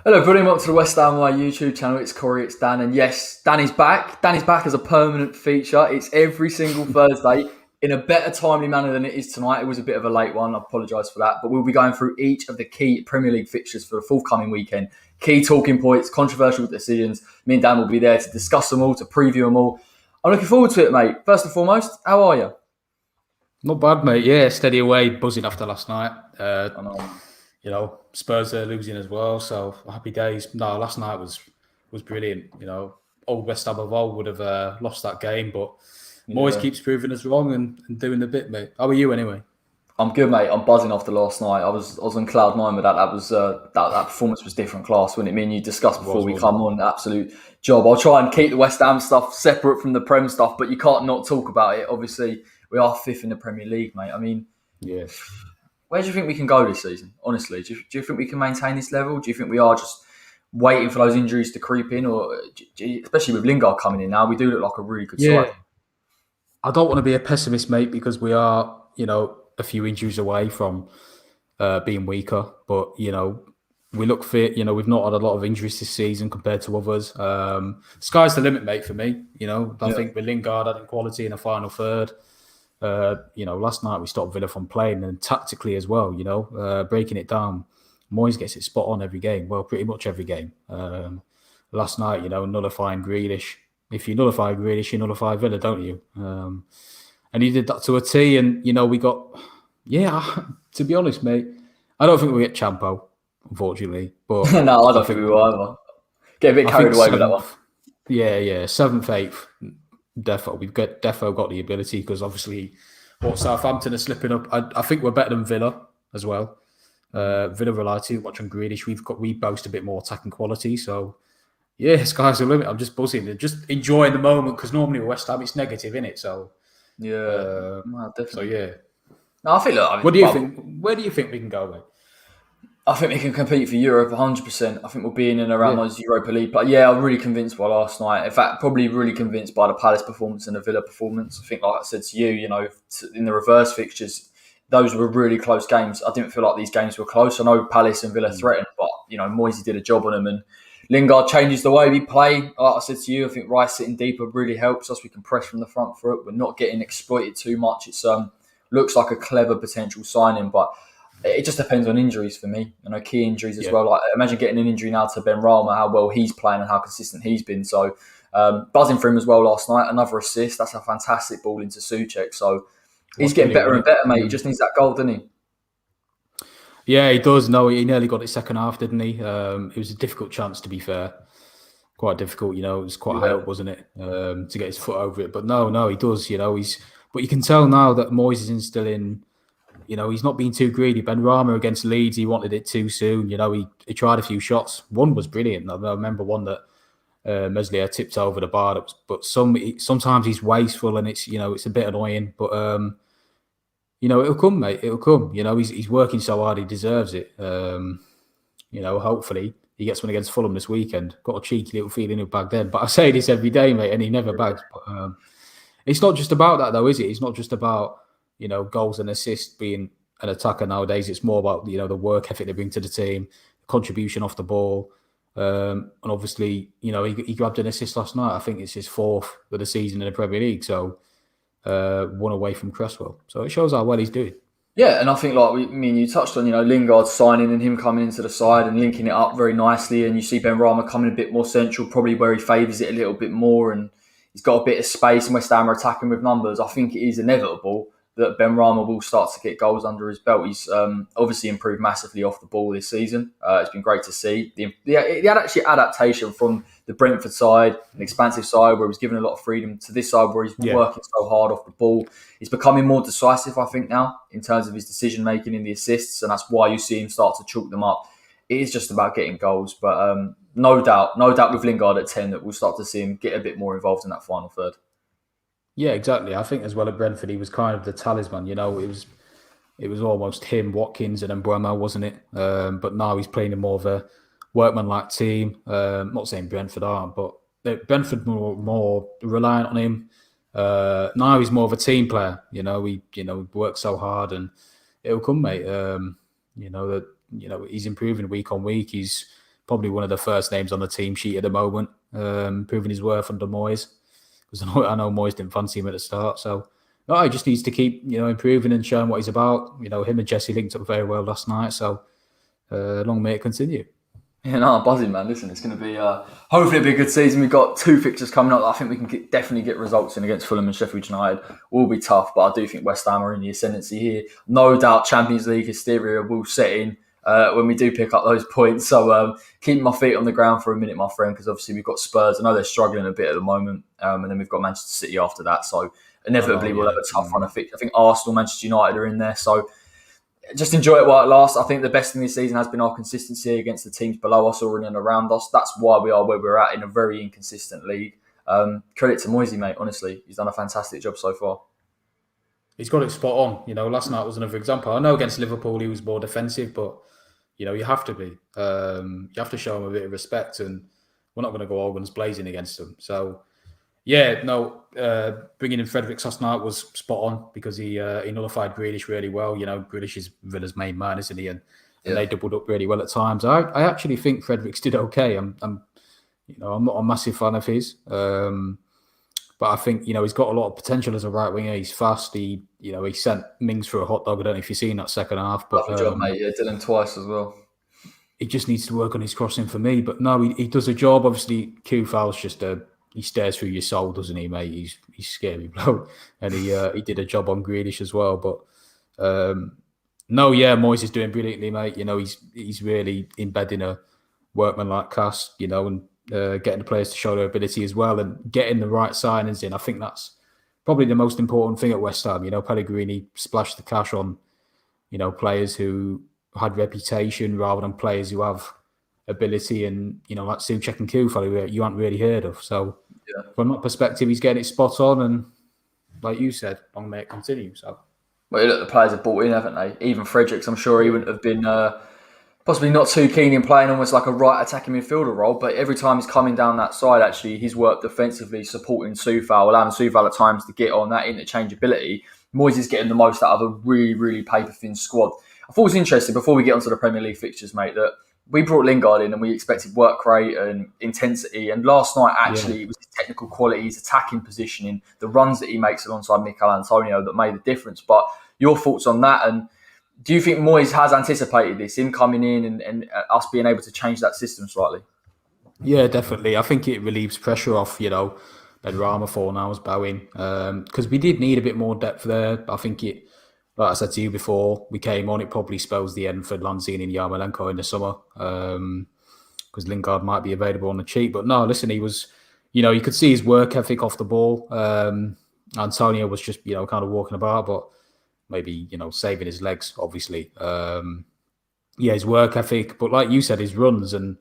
Hello, everybody. Welcome to the West Ham My YouTube channel. It's Corey, it's Dan, and yes, Danny's back. Danny's back as a permanent feature. It's every single Thursday in a better timely manner than it is tonight. It was a bit of a late one. I apologise for that, but we'll be going through each of the key Premier League fixtures for the forthcoming weekend. Key talking points, controversial decisions. Me and Dan will be there to discuss them all, to preview them all. I'm looking forward to it, mate. First and foremost, how are you? Not bad, mate. Yeah, steady away, buzzing after last night. I know. Spurs are losing as well, so happy days. No, last night was brilliant. Old West Ham of old would have lost that game, but Moyes keeps proving us wrong and doing the bit, mate. How are you anyway? I'm good, mate. I'm buzzing after last night. I was on cloud nine with that. That was that performance was different class, wasn't it? Me and you discussed before we come on. Absolute job. I'll try and keep the West Ham stuff separate from the Prem stuff, but you can't not talk about it. Obviously, we are fifth in the Premier League, mate. I mean, yeah. Where do you think we can go this season? Honestly, do you think we can maintain this level? Do you think we are just waiting for those injuries to creep in, or especially with Lingard coming in now, we do look like a really good side? I don't want to be a pessimist, mate, because we are, a few injuries away from being weaker. But we look fit. We've not had a lot of injuries this season compared to others. Sky's the limit, mate, for me. I think with Lingard adding quality in the final third. Last night we stopped Villa from playing, and tactically as well, breaking it down. Moyes gets it spot on every game. Well, pretty much every game. Last night, nullifying Grealish. If you nullify Grealish, you nullify Villa, don't you? And he did that to a T, and, we got... Yeah, to be honest, mate, I don't think we'll get Champo, unfortunately. But no, I don't think we will either. Get a bit carried away with that one. Yeah, 7th, 8th. We've got the ability, because obviously Southampton are slipping up. I think we're better than Villa as well. Villa rely too much on Grealish. We boast a bit more attacking quality. So yeah, sky's the limit. I'm just buzzing and just enjoying the moment, because normally with West Ham it's negative, isn't it? So yeah, definitely. So yeah. No, I think. Look, what do you think? Where do you think we can go, mate? I think we can compete for Europe 100%. I think we'll be in and around those Europa League. But yeah, I'm really convinced by last night. In fact, probably really convinced by the Palace performance and the Villa performance. I think, like I said to you, in the reverse fixtures, those were really close games. I didn't feel like these games were close. I know Palace and Villa threatened, but, Moyes did a job on them. And Lingard changes the way we play. Like I said to you, I think Rice sitting deeper really helps us. We can press from the front foot. We're not getting exploited too much. It's looks like a clever potential signing, but it just depends on injuries for me. Key injuries as well. Like, imagine getting an injury now to Ben Rama, how well he's playing and how consistent he's been. So buzzing for him as well last night. Another assist. That's a fantastic ball into Souček. So he's getting better and better, mate. He just needs that goal, doesn't he? Yeah, he does. No, he nearly got it second half, didn't he? It was a difficult chance, to be fair. Quite difficult, it was quite high up, wasn't it? To get his foot over it. But no, he does. But you can tell now that Moyes is instilling. He's not being too greedy. Ben Rama against Leeds, he wanted it too soon. He tried a few shots. One was brilliant. I remember one that Meslier tipped over the bar. But sometimes he's wasteful, and it's a bit annoying. But it'll come, mate. It'll come. He's working so hard. He deserves it. Hopefully he gets one against Fulham this weekend. Got a cheeky little feeling he'll bag then. But I say this every day, mate, and he never bags. But it's not just about that, though, is it? It's not just about goals and assists being an attacker nowadays. It's more about, the work ethic they bring to the team, contribution off the ball. And obviously, he grabbed an assist last night. I think it's his 4th of the season in the Premier League. So, one away from Cresswell. So it shows how well he's doing. Yeah, and I think you touched on, Lingard signing and him coming into the side and linking it up very nicely. And you see Ben Rama coming a bit more central, probably where he favours it a little bit more. And he's got a bit of space, and West Ham are attacking with numbers. I think it is inevitable that Ben Rama will start to get goals under his belt. He's obviously improved massively off the ball this season. It's been great to see. He had actually adaptation from the Brentford side, an expansive side where he was given a lot of freedom, to this side where he's working so hard off the ball. He's becoming more decisive, I think, now in terms of his decision-making in the assists, and that's why you see him start to chalk them up. It is just about getting goals, but no doubt with Lingard at 10 that we'll start to see him get a bit more involved in that final third. Yeah, exactly. I think as well at Brentford, he was kind of the talisman. It was almost him, Watkins, and then Mbeumo, wasn't it? But now he's playing in more of a workman-like team. Not saying Brentford aren't, but Brentford more reliant on him. Now he's more of a team player. He works so hard, and it'll come, mate. He's improving week on week. He's probably one of the first names on the team sheet at the moment, proving his worth under Moyes. Because I know Moyes didn't fancy him at the start. So no, he just needs to keep, improving and showing what he's about. Him and Jesse linked up very well last night. So long may it continue. Yeah, no, I'm buzzing, man. Listen, it's going to be, hopefully it'll be a good season. We've got 2 fixtures coming up. I think we can definitely get results in against Fulham and Sheffield United. Will be tough, but I do think West Ham are in the ascendancy here. No doubt Champions League hysteria will set in when we do pick up those points. So keep my feet on the ground for a minute, my friend, because obviously we've got Spurs. I know they're struggling a bit at the moment. And then we've got Manchester City after that. So inevitably we'll have a tough run of fixtures. I think Arsenal, Manchester United are in there. So just enjoy it while it lasts. I think the best thing this season has been our consistency against the teams below us or in and around us. That's why we are where we're at in a very inconsistent league. Credit to Moyes, mate. Honestly, he's done a fantastic job so far. He's got it spot on. Last night was another example. I know against Liverpool he was more defensive, but you have to be. You have to show him a bit of respect, and we're not going to go all guns blazing against them. So, bringing in Fredericks last night was spot on because he nullified Grealish really well. Grealish is Villa's main man, isn't he? And they doubled up really well at times. I actually think Fredericks did okay. I'm not a massive fan of his, but I think he's got a lot of potential as a right winger. He's fast. He sent Mings for a hot dog. I don't know if you've seen that second half, but job, mate. Yeah, did him twice as well. He just needs to work on his crossing for me. But no, he does a job. Obviously, Kufal's just he stares through your soul, doesn't he, mate? He's scary bloke, and he did a job on Grealish as well. But Moyes is doing brilliantly, mate. He's really embedding a workman-like cast, and getting the players to show their ability as well, and getting the right signings in. I think that's probably the most important thing at West Ham. Pellegrini splashed the cash on, players who had reputation rather than players who have ability, and like Souček and Kufal, who you haven't really heard of. So from that perspective, he's getting it spot on, and like you said, long may it continue. So look, the players have bought in, haven't they? Even Fredericks, I'm sure he wouldn't have been possibly not too keen in playing almost like a right attacking midfielder role, but every time he's coming down that side, actually, he's worked defensively, supporting Soufal, allowing Soufal at times to get on that interchangeability. Moyes is getting the most out of a really, really paper-thin squad. I thought it was interesting, before we get onto the Premier League fixtures, mate, that we brought Lingard in and we expected work rate and intensity. And last night, actually, it was his technical quality, his attacking positioning, the runs that he makes alongside Mikel Antonio that made the difference. But your thoughts on that? And do you think Moyes has anticipated this, him coming in and us being able to change that system slightly? Yeah, definitely. I think it relieves pressure off, Benrahma for now is bowing. Because we did need a bit more depth there. I think like I said to you before we came on, it probably spells the end for Lanzini and Yarmolenko in the summer, because Lingard might be available on the cheap. But no, listen, he was, you could see his work ethic off the ball. Antonio was just, kind of walking about, but maybe, saving his legs, obviously. His work ethic. But like you said, his runs and,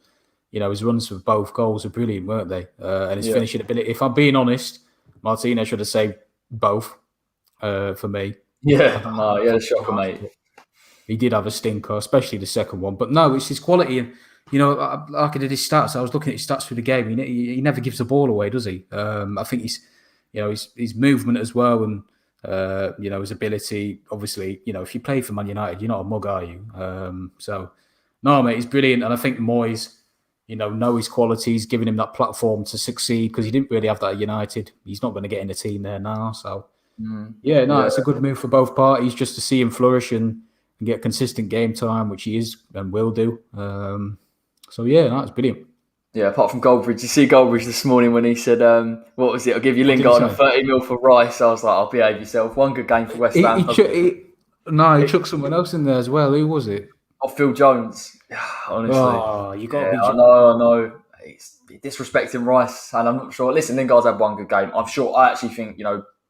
his runs for both goals are brilliant, weren't they? And his finishing ability. If I'm being honest, Martinez should have saved both for me. Yeah, he had a shocker, mate. He did have a stinker, especially the second one. But no, it's his quality. And, like I did his stats, I was looking at his stats through the game. He never gives the ball away, does he? I think his movement as well, and, his ability. Obviously, if you play for Man United, you're not a mug, are you? So, no, mate, he's brilliant. And I think Moyes, know his qualities, giving him that platform to succeed, because he didn't really have that at United. He's not going to get in the team there now, so... it's a good move for both parties, just to see him flourish and get consistent game time, which he is and will do. It's brilliant. Yeah, apart from Goldbridge, you see Goldbridge this morning when he said, what was it? I'll give you Lingard and 30 mil for Rice. I was like, I'll behave yourself. One good game for West Ham. He chucked someone else in there as well. Who was it? Phil Jones. Honestly. Oh, you got I know. He's disrespecting Rice, and I'm not sure. Listen, Lingard's had one good game. I actually think,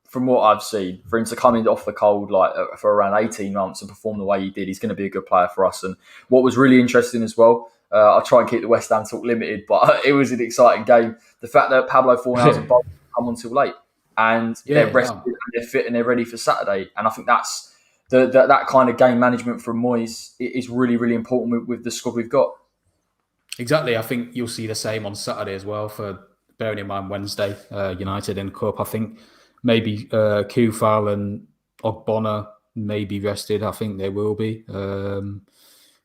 from what I've seen, for him to come in off the cold for around 18 months and perform the way he did, he's going to be a good player for us. And what was really interesting as well, I'll try and keep the West Ham talk limited, but it was an exciting game. The fact that Pablo Fornals and Bolt come on too late, and they're rested and they're fit and they're ready for Saturday. And I think that's that kind of game management from Moyes is really, really important with the squad we've got. Exactly. I think you'll see the same on Saturday as well, for bearing in mind Wednesday, United in Cup. I think maybe Kufal and Ogbonna may be rested. I think they will be.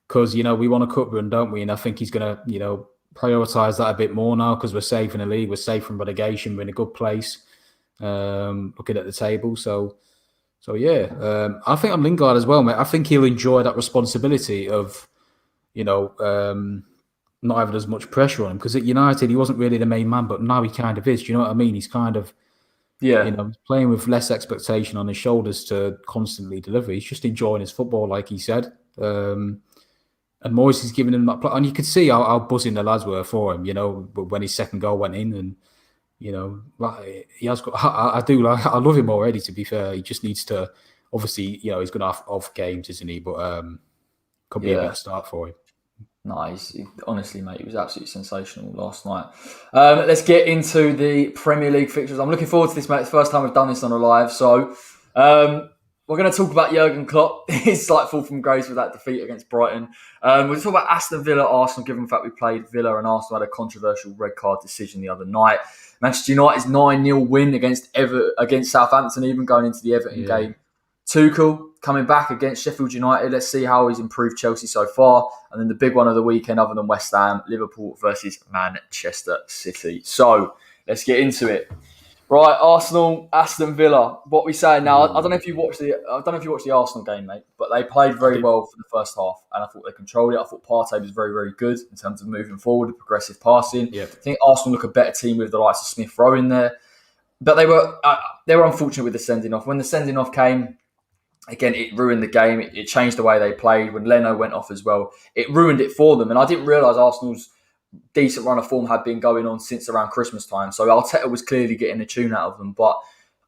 because, we want a cup run, don't we? And I think he's going to, prioritise that a bit more now because we're safe in the league, we're safe from relegation, we're in a good place, looking at the table. So yeah, I think I'm Lingard as well, mate. I think he'll enjoy that responsibility of, not having as much pressure on him, because at United he wasn't really the main man, but now he kind of is. Do you know what I mean? He's kind of, playing with less expectation on his shoulders to constantly deliver. He's just enjoying his football, like he said. And Moyes is giving him that play. And you could see how buzzing the lads were for him, when his second goal went in. And, he has got, I love him already, to be fair. He just needs to, obviously, he's going to have off games, isn't he? But could be a better start for him. Nice. Honestly, mate, he was absolutely sensational last night. Let's get into the Premier League fixtures. I'm looking forward to this, mate. It's the first time we've done this on a live. So we're going to talk about Jurgen Klopp. His slight fall from grace with that defeat against Brighton. We're going to talk about Aston Villa, Arsenal, given the fact we played Villa and Arsenal had a controversial red card decision the other night. Manchester United's 9-0 win against Southampton, even going into the Everton game. Tuchel coming back against Sheffield United. Let's see how he's improved Chelsea so far. And then the big one of the weekend, other than West Ham, Liverpool versus Manchester City. So let's get into it. Right, Arsenal, Aston Villa. What we saying now? I don't know if you watched the Arsenal game, mate, but they played very well for the first half, and I thought they controlled it. I thought Partey was very, very good in terms of moving forward, progressive passing. Yeah. I think Arsenal look a better team with the likes of Smith Rowe in there, but they were unfortunate with the sending off. When the sending off came, again, it ruined the game. It changed the way they played. When Leno went off as well, it ruined it for them. And I didn't realise Arsenal's decent run of form had been going on since around Christmas time. So Arteta was clearly getting a tune out of them. But,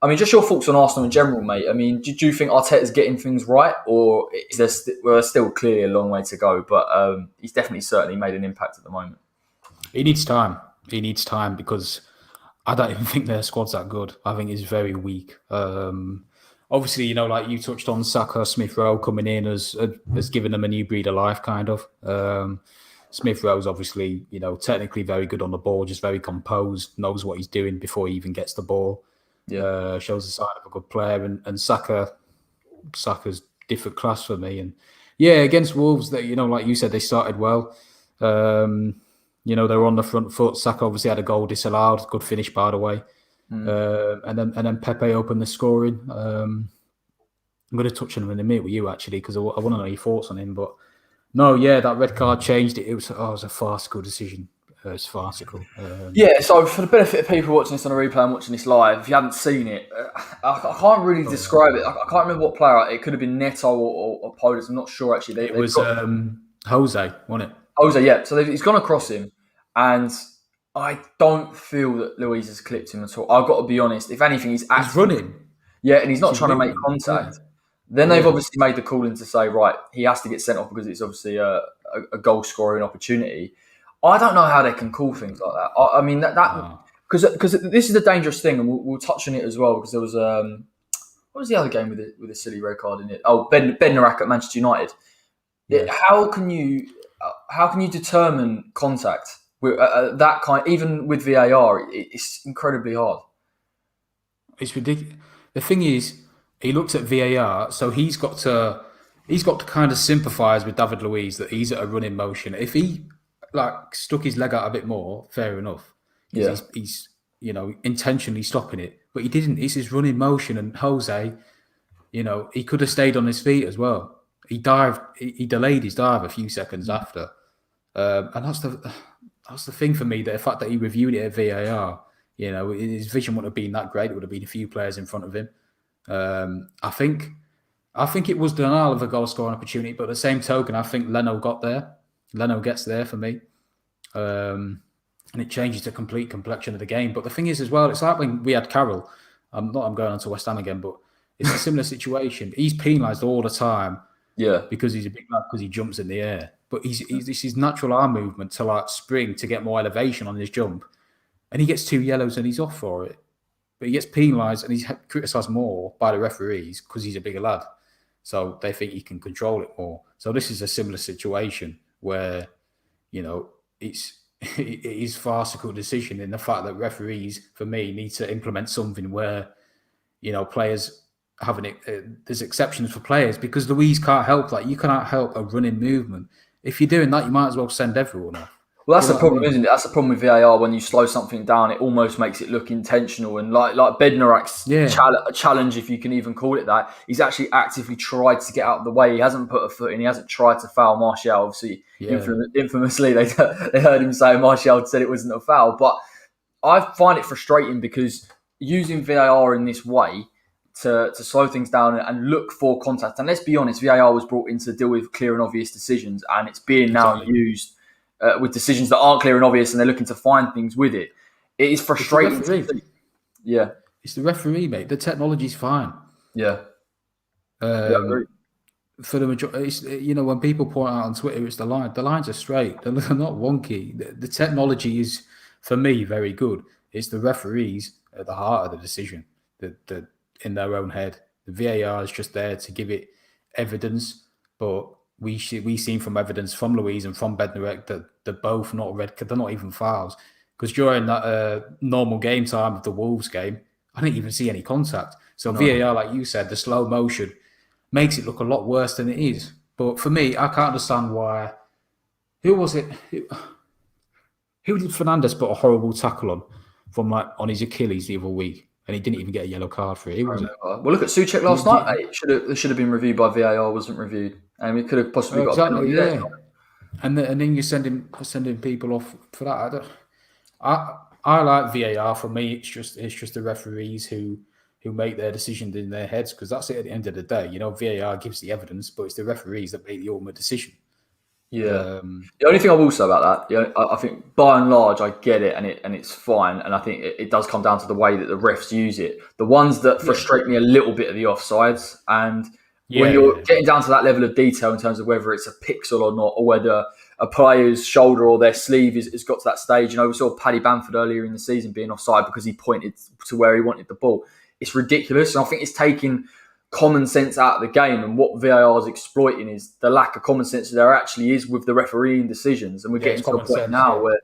I mean, just your thoughts on Arsenal in general, mate. I mean, do you think Arteta's getting things right? Or is there there's still clearly a long way to go? But he's definitely certainly made an impact at the moment. He needs time. He needs time because I don't even think their squad's that good. I think it's very weak. Obviously, like you touched on, Saka, Smith Rowe coming in has given them a new breed of life, kind of. Smith Rowe's obviously, technically very good on the ball, just very composed, knows what he's doing before he even gets the ball. Yeah, shows the sign of a good player. And Saka's different class for me. And yeah, against Wolves, they, like you said, they started well. They were on the front foot. Saka obviously had a goal disallowed. Good finish, by the way. And then Pepe opened the scoring. I'm going to touch on him in a minute with you, actually, because I want to know your thoughts on him. But no, that red card changed it. It was a farcical decision. It's farcical. So for the benefit of people watching this on a replay and watching this live, if you haven't seen it, I can't really describe it. I can't remember what player. It could have been Neto or Podence. I'm not sure, actually. It was Jose, wasn't it? Jose, yeah. So he's gone across him, and I don't feel that Luis has clipped him at all. I've got to be honest. If anything, he's running. Yeah, and he's not trying to make contact. Yeah. Then they've obviously made the call in to say, right, he has to get sent off because it's obviously a goal scoring opportunity. I don't know how they can call things like that. I mean, because this is a dangerous thing, and we'll touch on it as well, because there was what was the other game with a silly red card in it? Oh, Bednarak at Manchester United. Yeah. How can you determine contact with that kind? Even with VAR, it's incredibly hard. It's ridiculous. The thing is, he looked at VAR, so he's got to kind of sympathise with David Luiz that he's at a running motion. If he stuck his leg out a bit more, fair enough. Yeah. He's intentionally stopping it, but he didn't. It's his running motion, and Jose, he could have stayed on his feet as well. He dived. He delayed his dive a few seconds after, and that's the thing for me. The fact that he reviewed it at VAR, his vision wouldn't have been that great. It would have been a few players in front of him. I think it was denial of a goal scoring opportunity, but at the same token, I think Leno got there. Leno gets there for me, and it changes the complete complexion of the game. But the thing is, as well, it's like when we had Carroll. I'm going on to West Ham again, but it's a similar situation. He's penalised all the time, because he's a big man, because he jumps in the air. But he's his natural arm movement to spring to get more elevation on his jump, and he gets 2 yellows and he's off for it. But he gets penalised and he's criticised more by the referees because he's a bigger lad. So they think he can control it more. So this is a similar situation where, it is farcical decision in the fact that referees, for me, need to implement something where, players having it. There's exceptions for players, because Luiz can't help that. You cannot help a running movement. if you're doing that, you might as well send everyone off. Well, Do that's you the know what I problem, mean? isn't it? That's the problem with VAR. When you slow something down, it almost makes it look intentional. And like Bednarek's Yeah, challenge, if you can even call it that, he's actually actively tried to get out of the way. He hasn't put a foot in. He hasn't tried to foul Martial. Obviously, yeah. infamously, they heard him say Martial said it wasn't a foul. But I find it frustrating because using VAR in this way to slow things down and look for contact. And let's be honest, VAR was brought in to deal with clear and obvious decisions, and it's being now Exactly. used with decisions that aren't clear and obvious, and they're looking to find things with it. It is It's the frustrating to referee. see. Yeah, It's the referee, mate. The technology's fine. yeah, yeah. I agree. Um, for the majority, when people point out on Twitter, it's the line. The lines are straight. They're not wonky. The technology is, for me, very good. It's the referees at the heart of the decision. The in their own head. The VAR is just there to give it evidence, but we seen from evidence from Louise and from Bednarek that they're both not red. They're not even fouls. Because during that normal game time of the Wolves game, I didn't even see any contact. So No. VAR, like you said, the slow motion makes it look a lot worse than it is. But for me, I can't understand why. Who was it? Who did Fernandes put a horrible tackle on his Achilles the other week, and he didn't even get a yellow card for it? Who was it? Well, look at Soucek last night, mate. It should have been reviewed by VAR. Wasn't reviewed, and we could have possibly got a penalty Exactly, there. yeah. And then you're sending people off for that. I like VAR. For me, it's just the referees who make their decisions in their heads, because that's it at the end of the day. VAR gives the evidence, but it's the referees that make the ultimate decision. Yeah. The only thing I will say about that, I think by and large I get it, and it's fine, and I think it does come down to the way that the refs use it. The ones that frustrate me a little bit are the offsides, and when you're getting down to that level of detail in terms of whether it's a pixel or not, or whether a player's shoulder or their sleeve has got to that stage. We saw Paddy Bamford earlier in the season being offside because he pointed to where he wanted the ball. It's ridiculous, and I think it's taking common sense out of the game. And what VAR is exploiting is the lack of common sense there actually is with the refereeing decisions. And we're getting to a point now where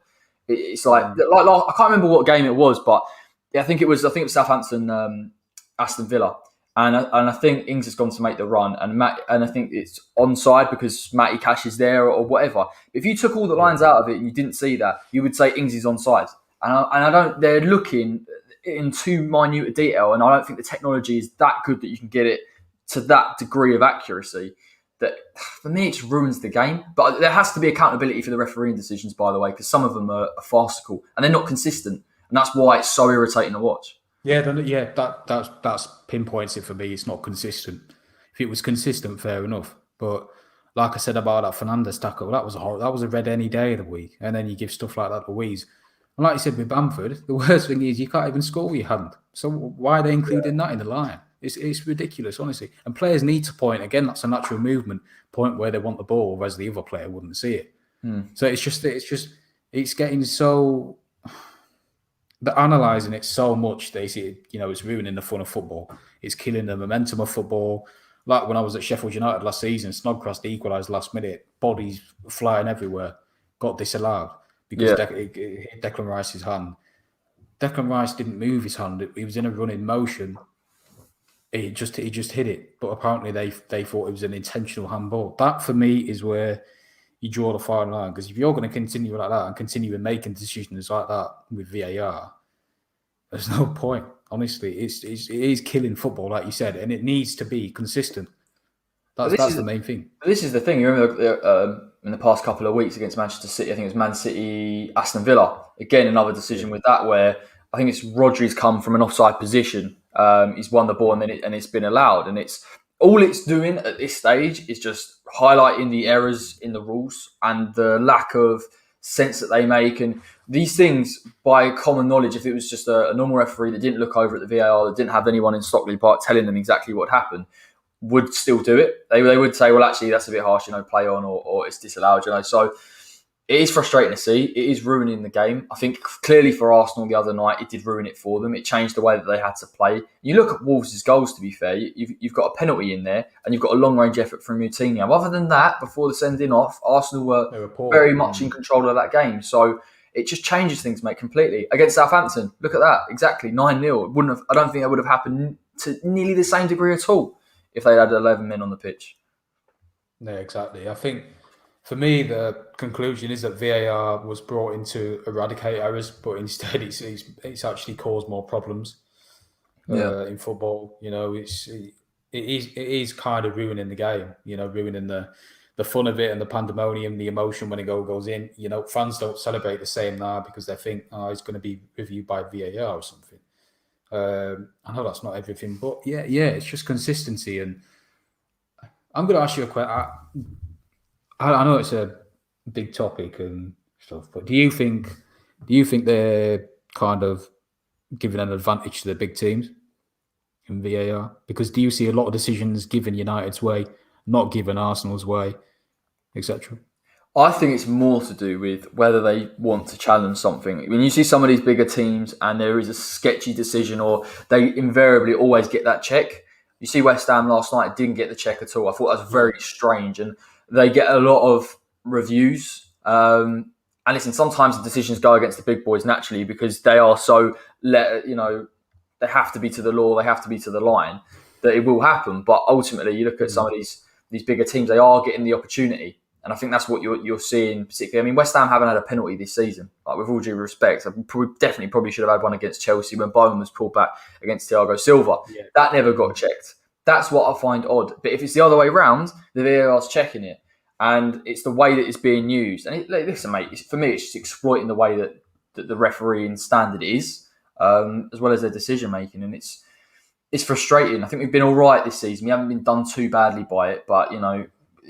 it's like I can't remember what game it was, but I think it was Southampton, Aston Villa. And I think Ings has gone to make the run, and I think it's onside because Matty Cash is there or whatever. If you took all the lines out of it and you didn't see that, you would say Ings is onside. And I don't. They're looking in too minute a detail, and I don't think the technology is that good that you can get it to that degree of accuracy. That for me, it just ruins the game. But there has to be accountability for the refereeing decisions, by the way, because some of them are farcical and they're not consistent, and that's why it's so irritating to watch. Yeah, that's pinpoints it for me. It's not consistent. If it was consistent, fair enough. But like I said about that Fernandes tackle, that was a red any day of the week. And then you give stuff like that to Louise. And like you said with Bamford, the worst thing is you can't even score with your hand. So why are they including that in the line? It's ridiculous, honestly. And players need to point. Again, that's a natural movement. Point where they want the ball, whereas the other player wouldn't see it. So it's getting so. They're analysing it so much they see it's ruining the fun of football. It's killing the momentum of football. Like when I was at Sheffield United last season, Snodgrass equalised last minute, bodies flying everywhere, got disallowed because it hit Declan Rice's hand. Declan Rice didn't move his hand; he was in a running motion. He just hit it, but apparently they thought it was an intentional handball. That for me is where you draw the fine line, because if you're going to continue like that and continue making decisions like that with VAR, there's no point. Honestly, it is killing football, like you said, and it needs to be consistent. That's the main thing. This is the thing. You remember in the past couple of weeks against Manchester City, I think it was Man City, Aston Villa. Again, another decision with that where I think it's Rodri's come from an offside position. He's won the ball and it's been allowed, and all it's doing at this stage is just highlighting the errors in the rules and the lack of sense that they make. And these things, by common knowledge, if it was just a normal referee that didn't look over at the VAR, that didn't have anyone in Stockley Park telling them exactly what happened, would still do it. They would say, well, actually, that's a bit harsh, play on, or it's disallowed, So it is frustrating to see. It is ruining the game. I think clearly for Arsenal the other night, it did ruin it for them. It changed the way that they had to play. You look at Wolves' goals, to be fair, you've got a penalty in there and you've got a long-range effort from Moutinho. Other than that, before the sending off, Arsenal were very much in control of that game. So it just changes things, mate, completely. Against Southampton, look at that. Exactly, 9-0. I don't think that would have happened to nearly the same degree at all if they had 11 men on the pitch. Yeah, exactly. I think For me, the conclusion is that VAR was brought in to eradicate errors, but instead it's actually caused more problems Yeah. in football. It is kind of ruining the game. Ruining the fun of it and the pandemonium, the emotion when a goal goes in. Fans don't celebrate the same now because they think, oh, it's going to be reviewed by VAR or something. I know that's not everything, but yeah, it's just consistency. And I'm going to ask you a question. I know it's a big topic and stuff, but do you think they're kind of giving an advantage to the big teams in VAR? Because do you see a lot of decisions given United's way, not given Arsenal's way, etc.? I think it's more to do with whether they want to challenge something. When you see some of these bigger teams and there is a sketchy decision, or they invariably always get that check. You see West Ham last night didn't get the check at all. I thought that was very strange, and they get a lot of reviews. And listen, sometimes the decisions go against the big boys naturally because they are so they have to be to the law, they have to be to the line, that it will happen. But ultimately, you look at some of these bigger teams, they are getting the opportunity. And I think that's what you're seeing particularly. I mean, West Ham haven't had a penalty this season. Like, with all due respect, I probably should have had one against Chelsea when Bowen was pulled back against Thiago Silva. Yeah. That never got checked. That's what I find odd. But if it's the other way around, the VAR's checking it. And it's the way that it's being used. And listen, mate, for me, it's just exploiting the way that the refereeing standard is, as well as their decision making. And it's frustrating. I think we've been all right this season. We haven't been done too badly by it, but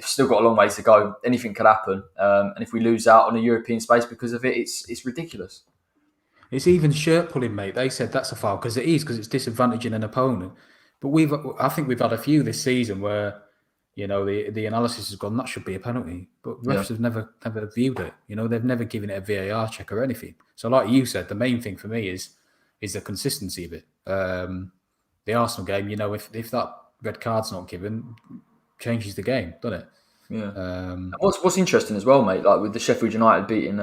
still got a long way to go. Anything could happen, and if we lose out on a European space because of it, it's ridiculous. It's even shirt pulling, mate. They said that's a foul because it's disadvantaging an opponent. But I think we've had a few this season where the analysis has gone, that should be a penalty, but refs have never viewed it. They've never given it a VAR check or anything. So, like you said, the main thing for me is the consistency of it. The Arsenal game, if that red card's not given, changes the game, doesn't it? Yeah. What's interesting as well, mate, like with the Sheffield United beating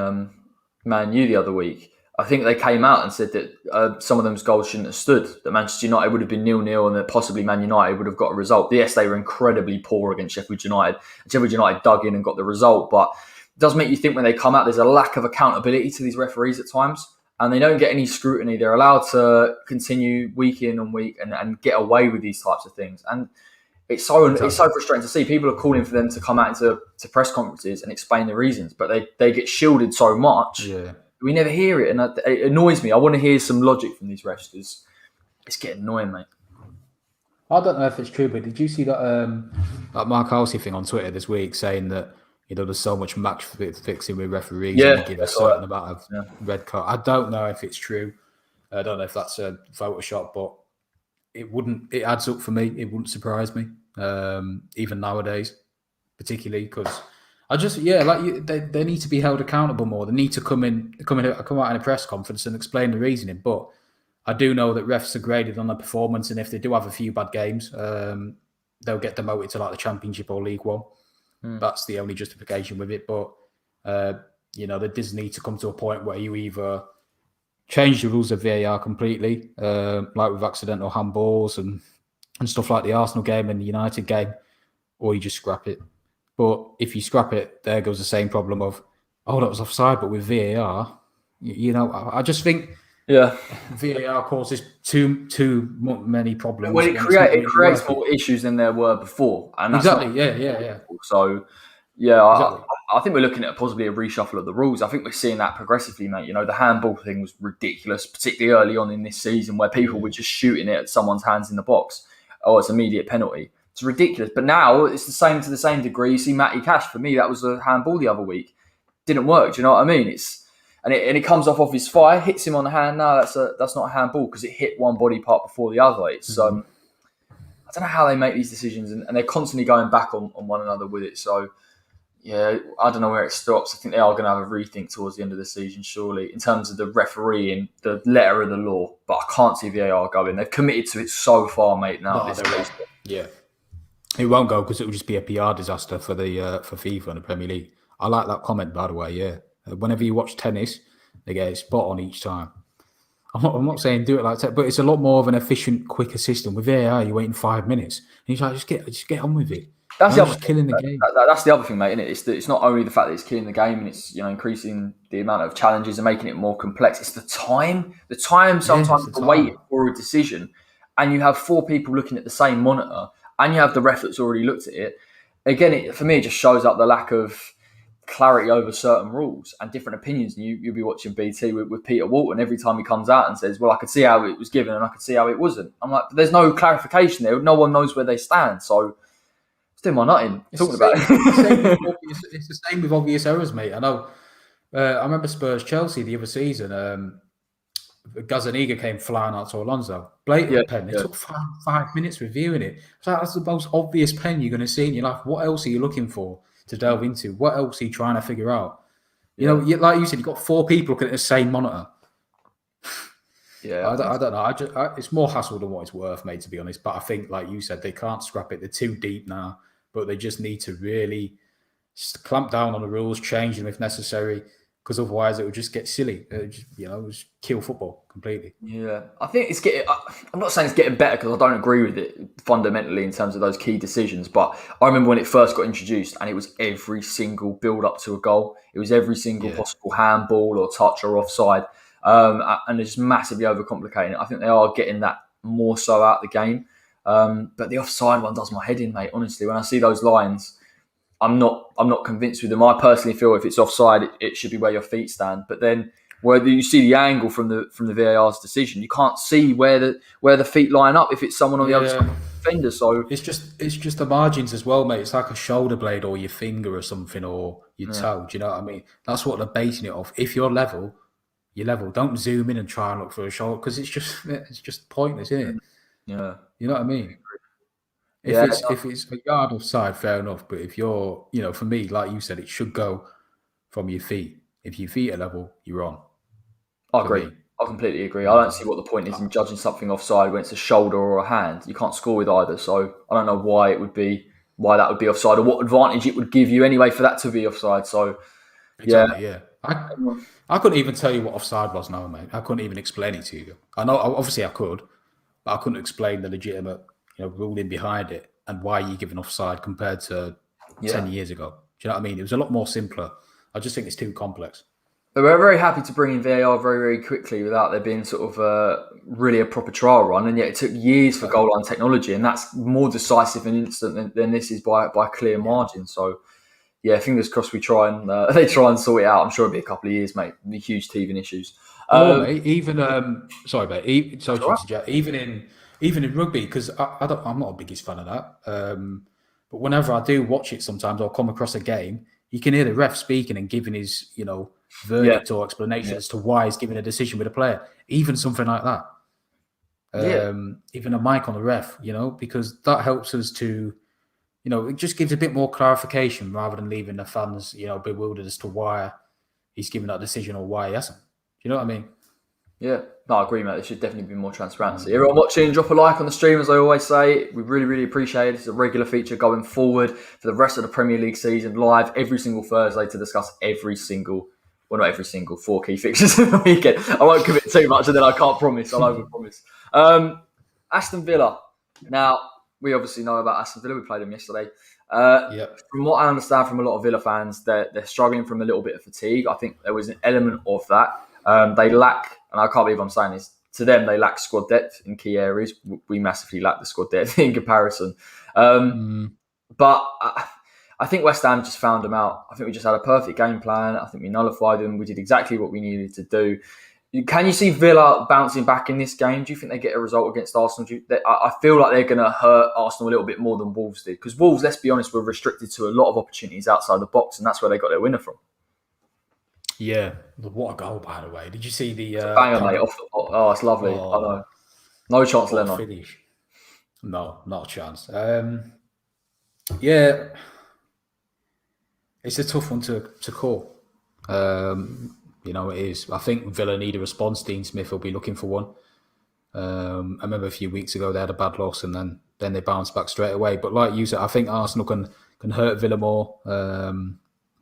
Man U the other week, I think they came out and said that some of those goals shouldn't have stood, that Manchester United would have been 0-0 and that possibly Man United would have got a result. Yes, they were incredibly poor against Sheffield United. Sheffield United dug in and got the result, but it does make you think when they come out, there's a lack of accountability to these referees at times, and they don't get any scrutiny. They're allowed to continue week in and week and get away with these types of things. And it's so frustrating to see. People are calling for them to come out into press conferences and explain the reasons, but they get shielded so much. Yeah. We never hear it, and it annoys me. I want to hear some logic from these refs because it's getting annoying, mate. I don't know if it's true, but did you see that Mark Halsey thing on Twitter this week saying that there's so much match fixing with referees and they give a certain amount of red card? I don't know if it's true. I don't know if that's a Photoshop, but it adds up for me. It wouldn't surprise me, even nowadays, particularly because they need to be held accountable more. They need to come out in a press conference and explain the reasoning. But I do know that refs are graded on their performance, and if they do have a few bad games, they'll get demoted to like the Championship or League One. That's the only justification with it. But there does need to come to a point where you either change the rules of VAR completely, like with accidental handballs and stuff like the Arsenal game and the United game, or you just scrap it. But if you scrap it, there goes the same problem of, that was offside. But with VAR, I just think VAR causes too many problems. Well, it creates more issues than there were before. And that's exactly, yeah. So, exactly. I think we're looking at possibly a reshuffle of the rules. I think we're seeing that progressively, mate. The handball thing was ridiculous, particularly early on in this season where people were just shooting it at someone's hands in the box. Oh, it's immediate penalty. It's ridiculous. But now it's the same to the same degree. You see Matty Cash, for me, that was a handball the other week. Didn't work. Do you know what I mean? And it comes off his thigh, hits him on the hand. No, that's not a handball because it hit one body part before the other. It's I don't know how they make these decisions, and they're constantly going back on one another with it. So I don't know where it stops. I think they are going to have a rethink towards the end of the season, surely, in terms of the referee and the letter of the law. But I can't see VAR going. They've committed to it so far, mate. Now, it won't go because it will just be a PR disaster for for FIFA and the Premier League. I like that comment, by the way. Yeah, whenever you watch tennis, they get it spot on each time. I'm not saying do it like that, but it's a lot more of an efficient, quicker system. With VAR, you're waiting 5 minutes, and you're like, just get on with it. That's the other just thing. killing the game. That's the other thing, mate. Isn't it? It's not only the fact that it's killing the game and it's increasing the amount of challenges and making it more complex. It's the time. The time sometimes It's the to wait time. for a decision, and you have 4 people looking at the same monitor, and you have the ref that's already looked at it. Again, for me, it just shows up the lack of clarity over certain rules and different opinions. And you'll be watching BT with Peter Walton every time he comes out and says, "Well, I could see how it was given and I could see how it wasn't." I'm like, "There's no clarification there. No one knows where they stand." So. Still my nutting talking about it. It's the same with obvious errors, mate. I know. I remember Spurs Chelsea the other season. Gazaniga came flying out to Alonso. Blatant pen. It took 5 minutes reviewing it. So that's the most obvious pen you're going to see in your life. What else are you looking for to delve into? What else are you trying to figure out? You know, like you said, you've got 4 people looking at the same monitor. Yeah, I don't know. It's more hassle than what it's worth, mate, to be honest. But I think, like you said, they can't scrap it. They're too deep now. But they just need to really clamp down on the rules, change them if necessary, because otherwise it would just get silly. Just kill football completely. Yeah, I think it's getting. I'm not saying it's getting better because I don't agree with it fundamentally in terms of those key decisions. But I remember when it first got introduced, and it was every single build up to a goal. It was every single possible handball or touch or offside, and it's massively overcomplicating it. I think they are getting that more so out of the game. But the offside one does my head in, mate. Honestly, when I see those lines, I'm not convinced with them. I personally feel if it's offside, it should be where your feet stand. But then where you see the angle from the VAR's decision, you can't see where the feet line up if it's someone on the other side of the defender. So it's just the margins as well, mate. It's like a shoulder blade or your finger or something or your toe. Do you know what I mean? That's what they're basing it off. If you're level, you're level. Don't zoom in and try and look for a shoulder because it's just pointless, isn't it? Yeah. You know what I mean? If it's a yard offside, fair enough. But if you're, for me, like you said, it should go from your feet. If your feet are level, you're on. I agree. I completely agree. I don't see what the point is in judging something offside when it's a shoulder or a hand. You can't score with either. So I don't know why that would be offside or what advantage it would give you anyway for that to be offside. So exactly, yeah. I couldn't even tell you what offside was now, mate. I couldn't even explain it to you. I know, obviously I could. But I couldn't explain the legitimate, ruling behind it and why you're giving offside compared to 10 years ago. Do you know what I mean? It was a lot more simpler. I just think it's too complex. But we're very happy to bring in VAR very, very quickly without there being sort of really a proper trial run. And yet it took years for goal line technology. And that's more decisive and instant than this is by a clear margin. So, yeah, fingers crossed they try and sort it out. I'm sure it'll be a couple of years, mate. It'll be huge teething issues. Mate, even even in rugby, because I'm not a biggest fan of that. But whenever I do watch it, sometimes I'll come across a game. You can hear the ref speaking and giving his verdict or explanation as to why he's giving a decision with a player. Even something like that. Even a mic on the ref, because that helps us to, it just gives a bit more clarification rather than leaving the fans, bewildered as to why he's giving that decision or why he hasn't. Do you know what I mean? Yeah, no, I agree, mate. There should definitely be more transparency. Everyone watching, drop a like on the stream, as I always say. We really, really appreciate it. It's a regular feature going forward for the rest of the Premier League season, live every single Thursday to discuss not every single 4 key fixtures of the weekend. I won't commit too much and then I can't promise. I'll overpromise. Aston Villa. Now, we obviously know about Aston Villa. We played them yesterday. From what I understand from a lot of Villa fans, they're struggling from a little bit of fatigue. I think there was an element of that. They lack, and I can't believe I'm saying this, to them they lack squad depth in key areas. We massively lack the squad depth in comparison. But I think West Ham just found them out. I think we just had a perfect game plan. I think we nullified them. We did exactly what we needed to do. Can you see Villa bouncing back in this game? Do you think they get a result against Arsenal? I feel like they're going to hurt Arsenal a little bit more than Wolves did. Because Wolves, let's be honest, were restricted to a lot of opportunities outside the box, and that's where they got their winner from. Yeah, what a goal, by the way. Did you see the... bang on, mate. Oh, it's lovely. I know. No chance, Lennon. Finish. No, not a chance. Yeah, it's a tough one to call. It is. I think Villa need a response. Dean Smith will be looking for one. I remember a few weeks ago they had a bad loss and then they bounced back straight away. But like you said, I think Arsenal can hurt Villa more than